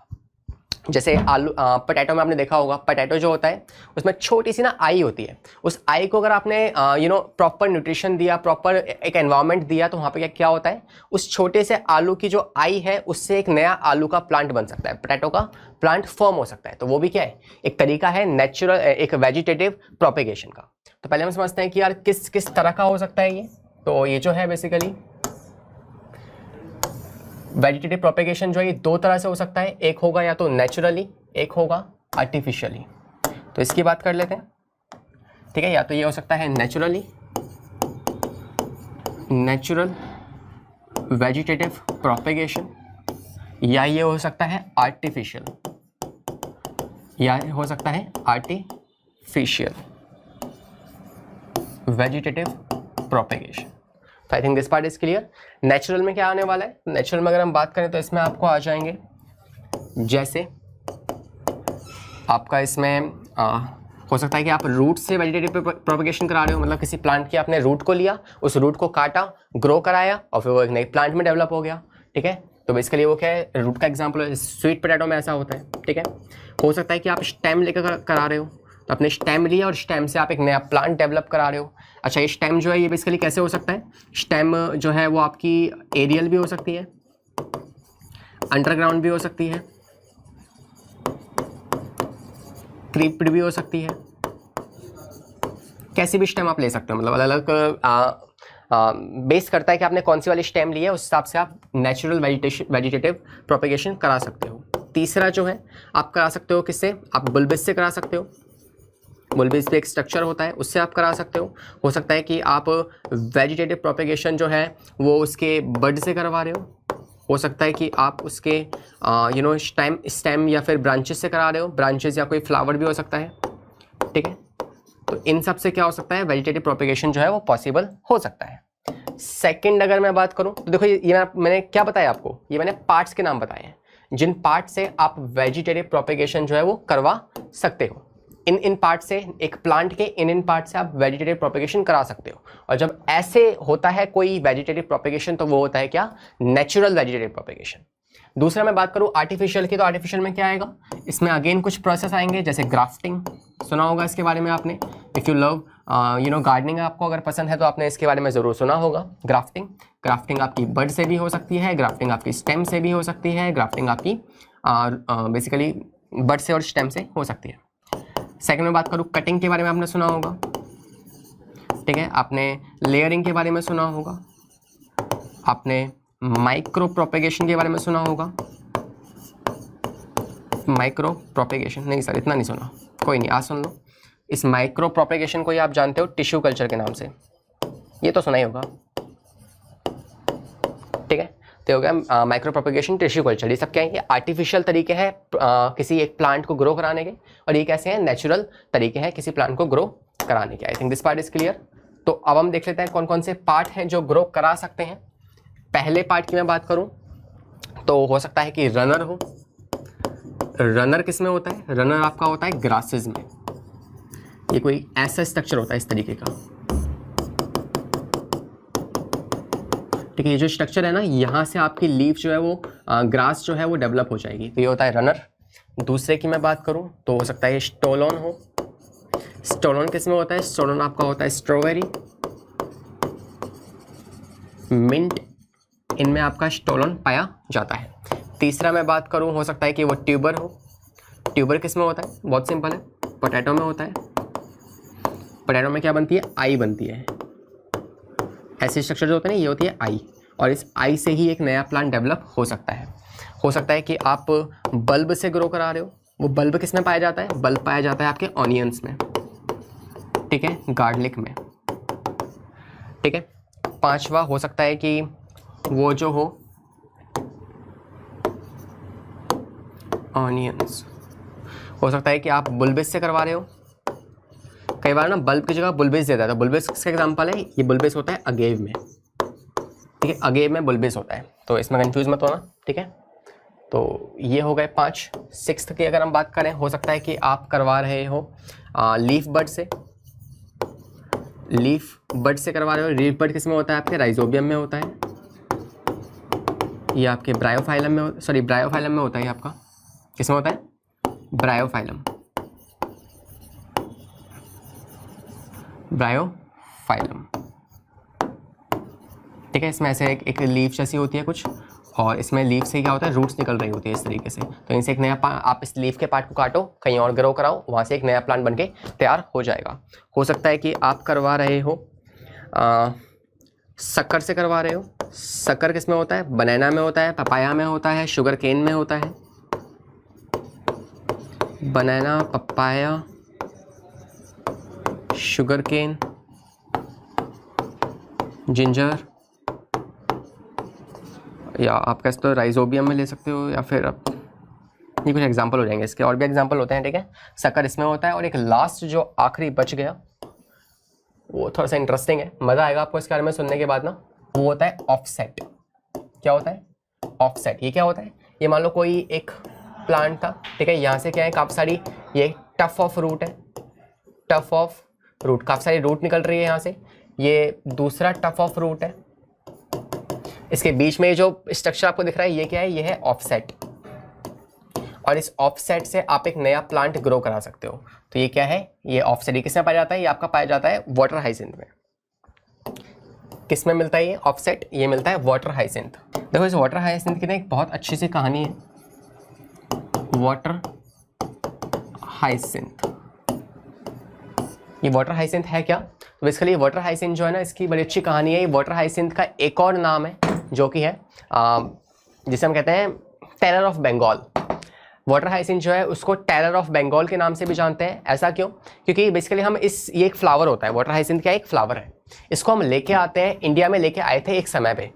जैसे आलू पोटैटो में आपने देखा होगा, पोटैटो जो होता है उसमें छोटी सी ना आई होती है। उस आई को अगर आपने प्रॉपर न्यूट्रिशन दिया, प्रॉपर एक एनवायरनमेंट दिया, तो वहाँ पे क्या होता है, उस छोटे से आलू की जो आई है उससे एक नया आलू का प्लांट बन सकता है, पोटैटो का प्लांट फॉर्म हो सकता है। तो वो भी क्या है, एक तरीका है नेचुरल, एक वेजिटेटिव प्रोपेगेशन का। तो पहले हम समझते हैं कि यार किस किस तरह का हो सकता है ये। तो ये जो है बेसिकली वेजिटेटिव प्रोपेगेशन जो है ये दो तरह से हो सकता है, एक होगा या तो नेचुरली, एक होगा आर्टिफिशियली। तो इसकी बात कर लेते हैं, ठीक है। या तो ये हो सकता है नेचुरली, नेचुरल वेजिटेटिव प्रोपेगेशन, या ये हो सकता है आर्टिफिशियल, या हो सकता है आर्टिफिशियल वेजिटेटिव प्रोपेगेशन। तो I think this part is clear. Natural में क्या आने वाला है, नेचुरल में अगर हम बात करें तो इसमें आपको आ जाएंगे, जैसे आपका इसमें हो सकता है कि आप रूट से वेजिटेटिव प्रोपेगेशन करा रहे हो, मतलब किसी प्लांट के आपने रूट को लिया, उस रूट को काटा, ग्रो कराया और फिर वो एक नई प्लांट में डेवलप हो गया, ठीक है। तो बेसिकली वो क्या है, रूट का एग्जाम्पल है। स्वीट पोटैटो में ऐसा होता है, ठीक है। हो सकता है कि आप स्टेम लेकर करा रहे हो, तो आपने स्टेम लिया और स्टेम से आप एक नया प्लांट डेवलप करा रहे हो। अच्छा, ये स्टेम जो है ये बेसिकली कैसे हो सकता है, स्टेम जो है वो आपकी एरियल भी हो सकती है, अंडरग्राउंड भी हो सकती है, क्रीप्ड भी हो सकती है, कैसी भी स्टेम आप ले सकते हो, मतलब अलग अलग बेस करता है कि आपने कौन सी वाली स्टेम ली है, उस हिसाब से आप नेचुरल वेजिटेटिव प्रोपेगेशन करा सकते हो। तीसरा जो है आप करा सकते हो किससे, आप बुल्बिस से करा सकते हो। बुल्बिस पे एक स्ट्रक्चर होता है, उससे आप करा सकते हो सकता है कि आप वेजिटेटिव प्रोपेगेशन जो है वो उसके बड से करवा रहे हो सकता है कि आप उसके स्टेम या फिर ब्रांचेस से करा रहे हो, ब्रांचेस या कोई फ्लावर भी हो सकता है, ठीक है। तो इन सब से क्या हो सकता है, वेजिटेटिव प्रोपेगेशन जो है वो पॉसिबल हो सकता है। सेकंड अगर मैं बात करूं तो देखो ये मैंने क्या बताया आपको, ये मैंने पार्ट्स के नाम बताए हैं, जिन पार्ट से आप वेजिटेटिव प्रोपेगेशन जो है वो करवा सकते हो। इन पार्ट से, एक प्लांट के इन पार्ट से आप वेजिटेटिव प्रोपेगेशन करा सकते हो। और जब ऐसे होता है कोई वेजिटेटिव प्रोपेगेशन तो वो होता है क्या, नेचुरल वेजिटेटिव प्रोपेगेशन। दूसरा मैं बात करूं आर्टिफिशियल की, तो आर्टिफिशियल में क्या आएगा, इसमें अगेन कुछ प्रोसेस आएंगे, जैसे ग्राफ्टिंग, सुना होगा इसके बारे में आपने। इफ़ यू लव गार्डनिंग, आपको अगर पसंद है तो आपने इसके बारे में ज़रूर सुना होगा। ग्राफ्टिंग आपकी बड से भी हो सकती है, ग्राफ्टिंग आपकी स्टेम से भी हो सकती है, ग्राफ्टिंग आपकी बेसिकली बड से और स्टेम से हो सकती है। सेकंड में बात करूँ कटिंग के बारे में, आपने सुना होगा, ठीक है। आपने लेयरिंग के बारे में सुना होगा, आपने माइक्रो प्रोपेगेशन के बारे में सुना होगा। माइक्रो प्रोपेगेशन नहीं सर, इतना नहीं सुना, कोई नहीं, आज सुन लो। इस माइक्रो प्रोपेगेशन को ही आप जानते हो टिश्यू कल्चर के नाम से, ये तो सुना ही होगा, ठीक है। तो हो गया माइक्रो प्रोपेगेशन, टिश्यू कल्चर, ये सब क्या है, ये आर्टिफिशियल तरीके हैं किसी एक प्लांट को ग्रो कराने के, और ये कैसे हैं, नेचुरल तरीके हैं किसी प्लांट को ग्रो कराने के। आई think this part is clear. तो अब हम देख लेते हैं कौन कौन से पार्ट हैं जो ग्रो करा सकते हैं। पहले पार्ट की मैं बात करूं तो हो सकता है कि रनर हो। रनर किस में होता है, रनर आपका होता है ग्रासेस में। ये कोई ऐसा स्ट्रक्चर होता है इस तरीके का, ठीक है। ये जो स्ट्रक्चर है ना, यहाँ से आपकी लीफ जो है वो ग्रास जो है वो डेवलप हो जाएगी, तो ये होता है रनर। दूसरे की मैं बात करूं तो हो सकता है स्टोलोन हो। स्टोलोन किस में होता है, स्टोलोन आपका होता है स्ट्रॉबेरी, मिंट, इनमें आपका स्टोलोन पाया जाता है। तीसरा मैं बात करूं हो सकता है कि वो ट्यूबर हो। ट्यूबर किस में होता है, बहुत सिंपल है, पोटैटो में होता है। पोटैटो में क्या बनती है, आई बनती है। ऐसे स्ट्रक्चर जो होते हैं ना, ये होती है आई, और इस आई से ही एक नया प्लांट डेवलप हो सकता है। हो सकता है कि आप बल्ब से ग्रो करा रहे हो, वो बल्ब किस में पाया जाता है, बल्ब पाया जाता है आपके ऑनियंस में, ठीक है, गार्लिक में, ठीक है। पांचवा हो सकता है कि वो जो हो ऑनियंस, हो सकता है कि आप बुल्बिस से करवा रहे हो। कई बार ना बल्ब की जगह बुल्बिस देता है, तो बुल्बिस किसका एग्जांपल है, ये बुल्बिस होता है अगेव में, ठीक है, अगेव में बुल्बिस होता है, तो इसमें कंफ्यूज मत होना, ठीक है। तो ये हो गए 5। सिक्स्थ की अगर हम बात करें, हो सकता है कि आप करवा रहे हो लीफ बड से। लीफ बड से करवा रहे हो। लीफ बड किस में होता है, आपके राइजोबियम में होता है, ये आपके ब्रायोफाइलम में, सॉरी ब्रायोफाइलम में होता है, आपका किस में होता है, ब्रायोफाइलम, ब्रायोफाइलम। ठीक है, इसमें ऐसे एक लीफ जैसी होती है कुछ, और इसमें लीफ से क्या होता है, रूट्स निकल रही होती है इस तरीके से। तो इनसे एक नया आप इस लीफ के पार्ट को काटो, कहीं और ग्रो कराओ, वहाँ से एक नया प्लांट बनके तैयार हो जाएगा। हो सकता है कि आप करवा रहे हो शक्कर से करवा रहे हो। शक्कर किस में होता है, बनाना में होता है, पपाया में होता है, शुगर केन में होता है। बनाना, पपाया, शुगर केन, जिंजर, या आप कैसे तो राइजोबियम में ले सकते हो, या फिर आप ये कुछ एग्जांपल हो जाएंगे इसके, और भी एग्जांपल होते हैं। ठीक है, शक्कर इसमें होता है। और एक लास्ट जो आखिरी बच गया वो थोड़ा सा इंटरेस्टिंग है, मज़ा आएगा आपको इसके बारे में सुनने के बाद ना। वो होता है ऑफसेट। क्या होता है, ऑफसेट। ये क्या होता है, ये मान लो कोई एक प्लांट था, ठीक है, यहाँ से क्या है, काफ़ी सारी ये टफ ऑफ रूट है, टफ ऑफ रूट, काफ़ी सारी रूट निकल रही है यहाँ से। ये दूसरा टफ ऑफ रूट है, इसके बीच में जो स्ट्रक्चर आपको दिख रहा है ये क्या है, ये है ऑफसेट। और इस ऑफसेट से आप एक नया प्लांट ग्रो करा सकते हो। तो ये क्या है, ये ऑफसेट किस में पाया जाता है, ये आपका पाया जाता है वाटर हाइसिंथ में। किस में मिलता है ये ऑफसेट, ये मिलता है वाटर हाइसिंथ। देखो इस वाटर हाइसिंथ की ना एक बहुत अच्छी सी कहानी है। वाटर हाइसिंथ, ये वाटर हाइसिंथ है क्या, तो बेसिकली वाटर हाइसिंथ जो है ना, इसकी बड़ी अच्छी कहानी है। ये वाटर हाइसिंथ का एक और नाम है जो कि है जिसे हम कहते हैं terror of Bengal. Water hyacinth जो है उसको टेरर ऑफ बंगाल के नाम से भी जानते हैं। ऐसा क्यों, क्योंकि बेसिकली हम ये एक फ्लावर होता है, वाटर हाइसिंथ का एक फ्लावर है। इसको हम लेके आते हैं, इंडिया में लेके आए थे एक समय पे।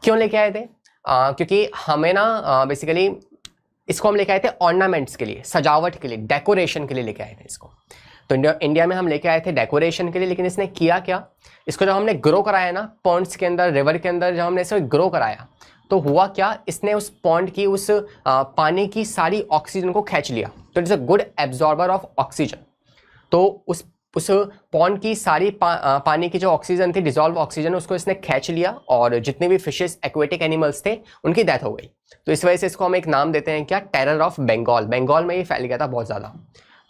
क्यों लेके आए थे, क्योंकि हमें ना बेसिकली इसको हम लेके आए थे ऑर्नामेंट्स के लिए, सजावट के लिए, डेकोरेशन के लिए लेके आए थे इसको। तो इंडिया में हम लेके आए थे डेकोरेशन के लिए। लेकिन इसने किया क्या, इसको जब हमने ग्रो कराया ना पॉन्ड्स के अंदर, रिवर के अंदर, जब हमने इसको ग्रो कराया तो हुआ क्या, इसने उस पॉन्ड की उस पानी की सारी ऑक्सीजन को खींच लिया। तो it is a good absorber of oxygen. तो उस पॉन्ड की सारी पानी की जो ऑक्सीजन थी, डिजॉल्व ऑक्सीजन, उसको इसने खींच लिया, और जितने भी फिशेस, एक्वेटिक एनिमल्स थे, उनकी डेथ हो गई। तो इस वजह से इसको हम एक नाम देते हैं क्या, टेरर ऑफ बंगाल। बंगाल में ये फैल गया था बहुत ज़्यादा।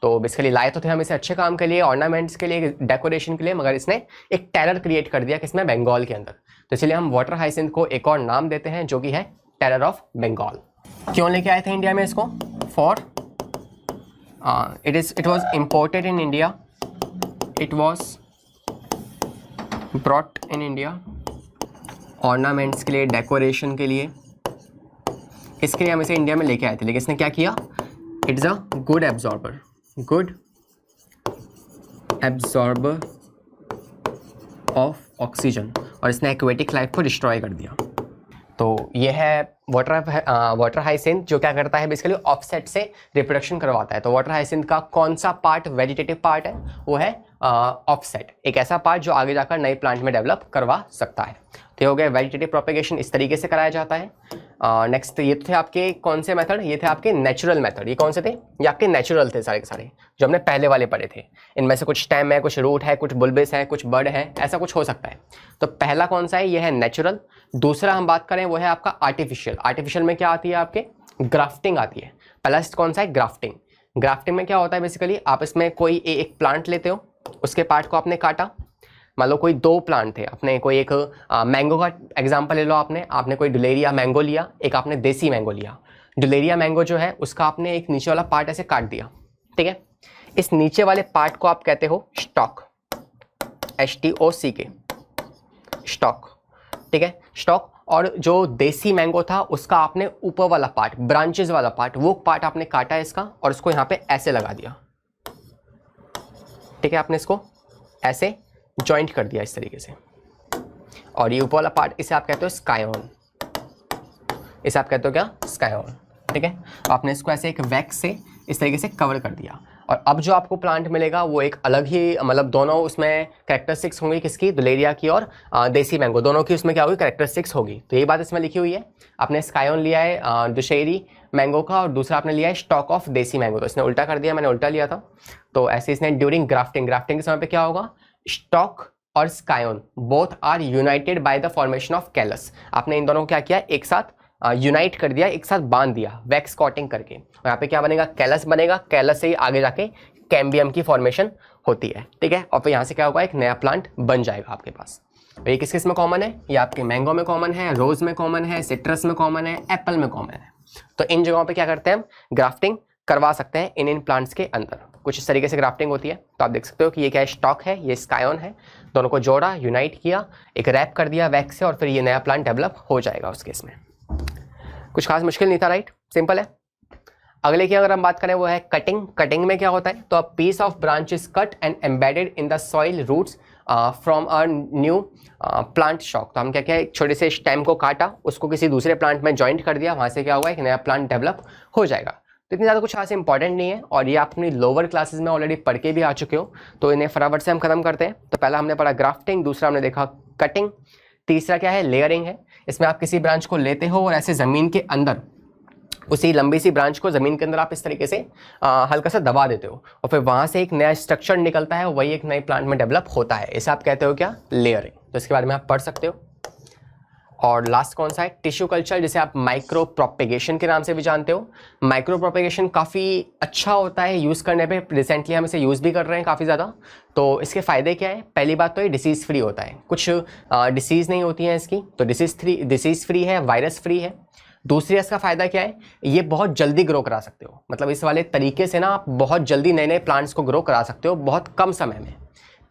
तो बेसिकली लाए तो थे हम इसे अच्छे काम के लिए, ऑर्नामेंट्स के लिए, डेकोरेशन के लिए, मगर इसने एक टेरर क्रिएट कर दिया किसमें, बंगाल के अंदर। तो इसलिए हम वाटर हाइसिंथ को एक और नाम देते हैं जो कि है टेरर ऑफ बंगाल। क्यों लेके आए थे इंडिया में इसको, for it was imported in India, it was brought in India ornaments के लिए, डेकोरेशन के लिए। इसके लिए हम इसे इंडिया में लेके आए थे। लेकिन इसने क्या किया, it is a good absorber, good absorber of oxygen, और इसने एक्वेटिक लाइफ को डिस्ट्रॉय कर दिया। तो ये है वाटर हाइसिंथ, जो क्या करता है बेसिकली ऑफसेट से रिप्रोडक्शन करवाता है। तो वाटर हाइसिंथ का कौन सा पार्ट वेजिटेटिव पार्ट है, वो है ऑफसेट, एक ऐसा पार्ट जो आगे जाकर नए प्लांट में डेवलप करवा सकता है। तो ये हो गया वेजिटेटिव प्रोपेगेशन, इस तरीके से कराया जाता है। नेक्स्ट ये थे आपके कौन से मेथड, ये थे आपके नेचुरल मेथड। ये कौन से थे, ये आपके नेचुरल थे सारे के सारे जो हमने पहले वाले पढ़े थे। इनमें से कुछ स्टेम है, कुछ रूट है, कुछ बुल्बिस है, कुछ बर्ड है, ऐसा कुछ हो सकता है। तो पहला कौन सा है, ये है नेचुरल। दूसरा हम बात करें वो है आपका आर्टिफिशियल। आर्टिफिशियल में क्या आती है, आपके ग्राफ्टिंग आती है। पहला कौन सा है, ग्राफ्टिंग। ग्राफ्टिंग में क्या होता है बेसिकली, आप इसमें कोई एक प्लांट लेते हो, उसके पार्ट को आपने काटा। मान लो कोई दो प्लांट थे, आपने कोई एक मैंगो का एग्जांपल ले लो, आपने कोई डुलेरिया मैंगो लिया, एक आपने देसी मैंगो लिया। डुलेरिया मैंगो जो है उसका आपने एक नीचे वाला पार्ट ऐसे काट दिया, ठीक है। इस नीचे वाले पार्ट को आप कहते हो स्टॉक, STOCK, स्टॉक, ठीक है, स्टॉक। और जो देसी मैंगो था उसका आपने ऊपर वाला पार्ट, ब्रांचेस वाला पार्ट, वो पार्ट आपने काटा इसका और उसको यहाँ पे ऐसे लगा दिया, ठीक है। आपने इसको ऐसे जॉइंट कर दिया इस तरीके से, और ये ऊपर वाला पार्ट इसे आप कहते हो स्कायोन, इसे आप कहते हो क्या, स्कायोन, ठीक है। आपने इसको ऐसे एक वैक्स से इस तरीके से कवर कर दिया, और अब जो आपको प्लांट मिलेगा वो एक अलग ही, मतलब दोनों उसमें कैरेक्टरिस्टिक्स होंगी, किसकी, दुलेरिया की और देसी मैंगो, दोनों की उसमें क्या होगी, कैरेक्टरिस्टिक्स होगी। तो ये बात इसमें लिखी हुई है। आपने स्कायोन लिया है दुशेरी मैंगो का, और दूसरा आपने लिया है स्टॉक ऑफ देसी मैंगो। तो इसने उल्टा कर दिया, मैंने उल्टा लिया था। तो ऐसे इसने ड्यूरिंग ग्राफ्टिंग के समय पे क्या होगा, स्टॉक और scion both are united by the formation of callus. आपने इन दोनों को क्या किया, एक साथ यूनाइट कर दिया, एक साथ बांध दिया वैक्स कॉटिंग करके, और यहाँ पे क्या बनेगा, कैलस बनेगा। कैलस से ही आगे जाके कैम्बियम की फॉर्मेशन होती है, ठीक है। और फिर यहाँ से क्या होगा, एक नया प्लांट बन जाएगा आपके पास। ये किस किस में कॉमन है, ये आपके मैंगो में कॉमन है, रोज में कॉमन है, सिट्रस में कॉमन है, एप्पल में कॉमन है। तो इन जगहों पे क्या करते हैं हम, ग्राफ्टिंग करवा सकते हैं इन प्लांट्स के अंदर। कुछ इस तरीके से ग्राफ्टिंग होती है। तो आप देख सकते हो कि ये क्या स्टॉक है, ये स्कायन है, दोनों को जोड़ा, यूनाइट किया, एक रैप कर दिया वैक्स से, और फिर ये नया प्लांट डेवलप हो जाएगा उस केस में। कुछ खास मुश्किल नहीं था, राइट, सिंपल है। अगले की अगर हम बात करें वो है कटिंग। कटिंग में क्या होता है, तो a piece of branch is cut and embedded in the soil roots from a new plant shock. तो हम क्या क्या, एक छोटे से स्टेम को काटा, उसको किसी दूसरे प्लांट में ज्वाइंट कर दिया, वहाँ से क्या हुआ, एक नया प्लांट डेवलप हो जाएगा। तो इतनी ज़्यादा कुछ खास इंपॉर्टेंट नहीं है, और ये अपनी लोअर क्लासेस में ऑलरेडी पढ़ के भी आ चुके हो, तो इन्हें फटाफट से हम खत्म करते हैं। तो पहला हमने पढ़ा ग्राफ्टिंग, दूसरा हमने देखा कटिंग, तीसरा क्या है, लेयरिंग है। इसमें आप किसी ब्रांच को लेते हो और ऐसे ज़मीन के अंदर उसी लंबी सी ब्रांच को ज़मीन के अंदर आप इस तरीके से हल्का सा दबा देते हो, और फिर वहाँ से एक नया स्ट्रक्चर निकलता है, वही एक नए प्लांट में डेवलप होता है। इसे आप कहते हो क्या, लेयरिंग। तो इसके बारे में आप पढ़ सकते हो। और लास्ट कौन सा है, टिश्यू कल्चर, जिसे आप माइक्रो प्रोपेगेशन के नाम से भी जानते हो। माइक्रो प्रोपेगेशन काफ़ी अच्छा होता है यूज़ करने पे, रिसेंटली हम इसे यूज़ भी कर रहे हैं काफ़ी ज़्यादा। तो इसके फ़ायदे क्या है, पहली बात तो ये डिसीज़ फ्री होता है, कुछ डिसीज़ नहीं होती है इसकी, तो डिसीज़ फ्री है, वायरस फ्री है। दूसरी इसका फ़ायदा क्या है, ये बहुत जल्दी ग्रो करा सकते हो, मतलब इस वाले तरीके से ना आप बहुत जल्दी नए नए प्लांट्स को ग्रो करा सकते हो बहुत कम समय में।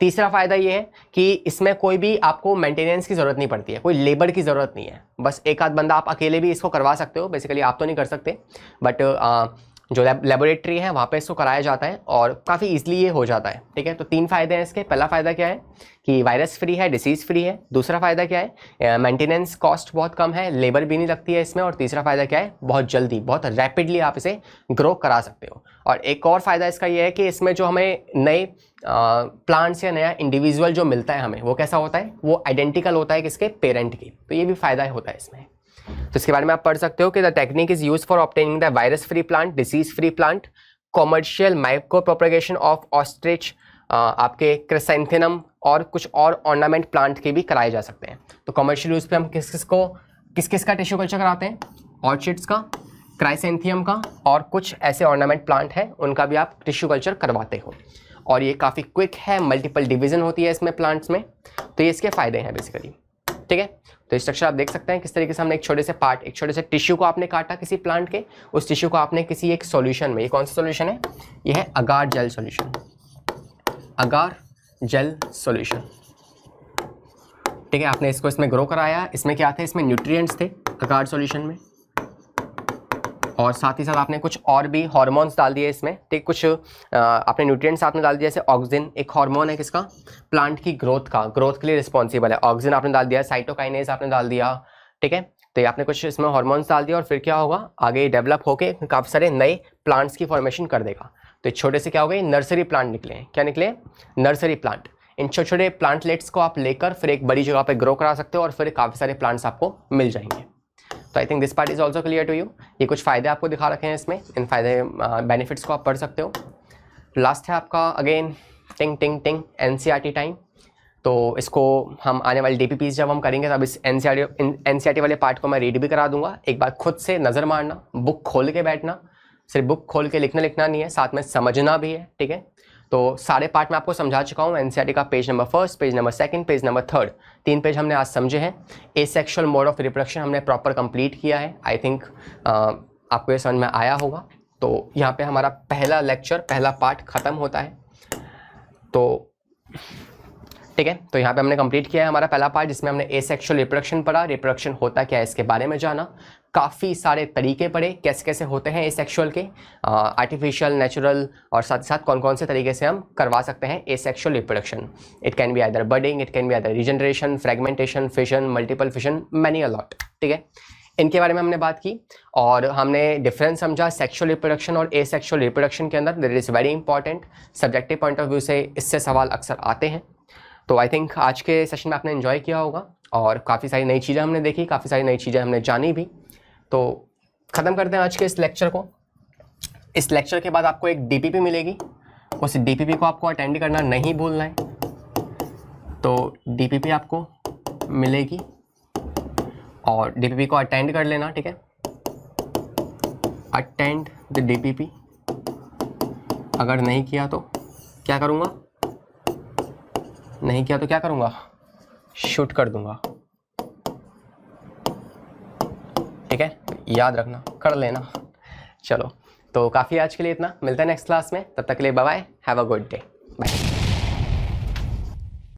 तीसरा फ़ायदा ये है कि इसमें कोई भी आपको मेंटेनेंस की ज़रूरत नहीं पड़ती है, कोई लेबर की ज़रूरत नहीं है, बस एक आध बंदा आप अकेले भी इसको करवा सकते हो। बेसिकली आप तो नहीं कर सकते, बट जो लेबोरेटरी है वहाँ पे इसको कराया जाता है और काफ़ी ईजिली ये हो जाता है, ठीक है। तो तीन फ़ायदे हैं इसके। पहला फ़ायदा क्या है कि वायरस फ्री है, डिसीज़ फ्री है। दूसरा फ़ायदा क्या है, मेंटेनेंस कॉस्ट बहुत कम है, लेबर भी नहीं लगती है इसमें। और तीसरा फ़ायदा क्या है, बहुत जल्दी, बहुत रैपिडली आप इसे ग्रो करा सकते हो। और एक और फ़ायदा इसका ये है कि इसमें जो हमें नए प्लांट्स या नया इंडिविजुअल जो मिलता है हमें, वो कैसा होता है, वो आइडेंटिकल होता है किसके, पेरेंट की। तो ये भी फ़ायदा होता है इसमें। तो इसके बारे में आप पढ़ सकते हो कि the technique is use for obtaining the virus free plant, disease free plant, commercial micro propagation of ostrich, आपके क्रिसैंथेमम और कुछ और ऑर्नामेंट प्लांट के भी कराए जा सकते हैं। तो कमर्शियल यूज पे हम किस किस का टिश्यू कल्चर कराते हैं, ऑर्चिड्स का, क्राइसेंथियम का, और कुछ ऐसे ऑर्नामेंट प्लांट हैं उनका भी आप टिश्यू कल्चर करवाते हो। और ये काफ़ी क्विक है, मल्टीपल डिवीजन होती है इसमें प्लांट्स में। तो ये इसके फ़ायदे हैं बेसिकली, ठीक है। तो स्ट्रक्चर आप देख सकते हैं किस तरीके से हमने एक छोटे से पार्ट, एक छोटे से टिश्यू को आपने काटा किसी प्लांट के, उस टिश्यू को आपने किसी एक सॉल्यूशन में, ये कौन सा सॉल्यूशन है, ये है अगार जेल सॉल्यूशन, अगार जेल सॉल्यूशन, ठीक है। आपने इसको इसमें ग्रो कराया, इसमें क्या थे, इसमें न्यूट्रिएंट्स थे अगार सॉल्यूशन में, और साथ ही साथ आपने कुछ और भी हार्मोन्स डाल दिए इसमें, ठीक। कुछ आपने न्यूट्रिएंट्स साथ में डाल दिया, जैसे ऑक्सिन, एक हार्मोन है किसका, प्लांट की ग्रोथ का, ग्रोथ के लिए रिस्पॉन्सिबल है, ऑक्सिन आपने डाल दिया, साइटोकाइनेज आपने डाल दिया, ठीक है। तो ये आपने कुछ इसमें हार्मोन्स डाल दिया, और फिर क्या होगा, आगे डेवलप होके काफ़ी सारे नए प्लांट्स की फॉर्मेशन कर देगा। तो छोटे से क्या हो गए, नर्सरी प्लांट निकले हैं, क्या निकले, नर्सरी प्लांट। इन छोटे छोटे प्लांटलेट्स को आप लेकर फिर एक बड़ी जगह पर ग्रो करा सकते हो, और फिर काफ़ी सारे प्लांट्स आपको मिल जाएंगे। तो I think this part is also clear to you. ये कुछ फ़ायदे आपको दिखा रखे हैं इसमें, इन फायदे बेनिफिट्स को आप पढ़ सकते हो। लास्ट है आपका अगेन टिंग टिंग टिंग एनसीईआरटी टाइम। तो इसको हम आने वाली डीपीपीज जब हम करेंगे तब इस एनसीईआरटी वाले पार्ट को मैं रीड भी करा दूंगा। एक बार खुद से नज़र मारना, बुक खोल के बैठना, सिर्फ बुक खोल के लिखना नहीं है, साथ में समझना भी है, ठीक है। तो सारे पार्ट मैं आपको समझा चुका हूँ। एनसीईआरटी का page number 1, page number 2, page number 3, 3 page हमने आज समझे हैं। एसेक्सुअल मोड ऑफ रिप्रोडक्शन हमने प्रॉपर कंप्लीट किया है। आई थिंक आपको ये समझ में आया होगा। तो यहाँ पे हमारा पहला लेक्चर, पहला पार्ट ख़त्म होता है। तो ठीक है, तो यहाँ पे हमने कंप्लीट किया है हमारा पहला पार्ट, जिसमें हमने एसेक्सुअल रिप्रोडक्शन पढ़ा, रिप्रोडक्शन होता क्या है इसके बारे में जाना, काफ़ी सारे तरीके पढ़े कैसे कैसे होते हैं एसेक्सुअल के, आर्टिफिशियल, नेचुरल, और साथ ही साथ कौन कौन से तरीके से हम करवा सकते हैं asexual reproduction. It can be either budding, it can be either regeneration, fragmentation, fission, multiple fission, many a lot, ठीक है। इनके बारे में हमने बात की और हमने डिफरेंस समझा सेक्सुअल रिप्रोडक्शन और एसेक्सुअल रिप्रोडक्शन के अंदर। That is very important, subjective point of view से इससे सवाल अक्सर आते हैं। तो आई थिंक आज के सेशन में आपने एंजॉय किया होगा और काफ़ी सारी नई चीज़ें हमने देखी, काफ़ी सारी नई चीज़ें हमने जानी भी। तो ख़त्म करते हैं आज के इस लेक्चर को। इस लेक्चर के बाद आपको एक डीपीपी मिलेगी, उस डीपीपी को आपको अटेंड करना नहीं भूलना है। तो डीपीपी आपको मिलेगी और DPP को अटेंड कर लेना, ठीक है, अटेंड द DPP। अगर नहीं किया तो क्या करूँगा, नहीं किया तो क्या करूँगा, शूट कर दूंगा, ठीक है, याद रखना, कर लेना। चलो, तो काफ़ी आज के लिए इतना, मिलते हैं नेक्स्ट क्लास में, तब तक के लिए bye bye, have a good day, bye.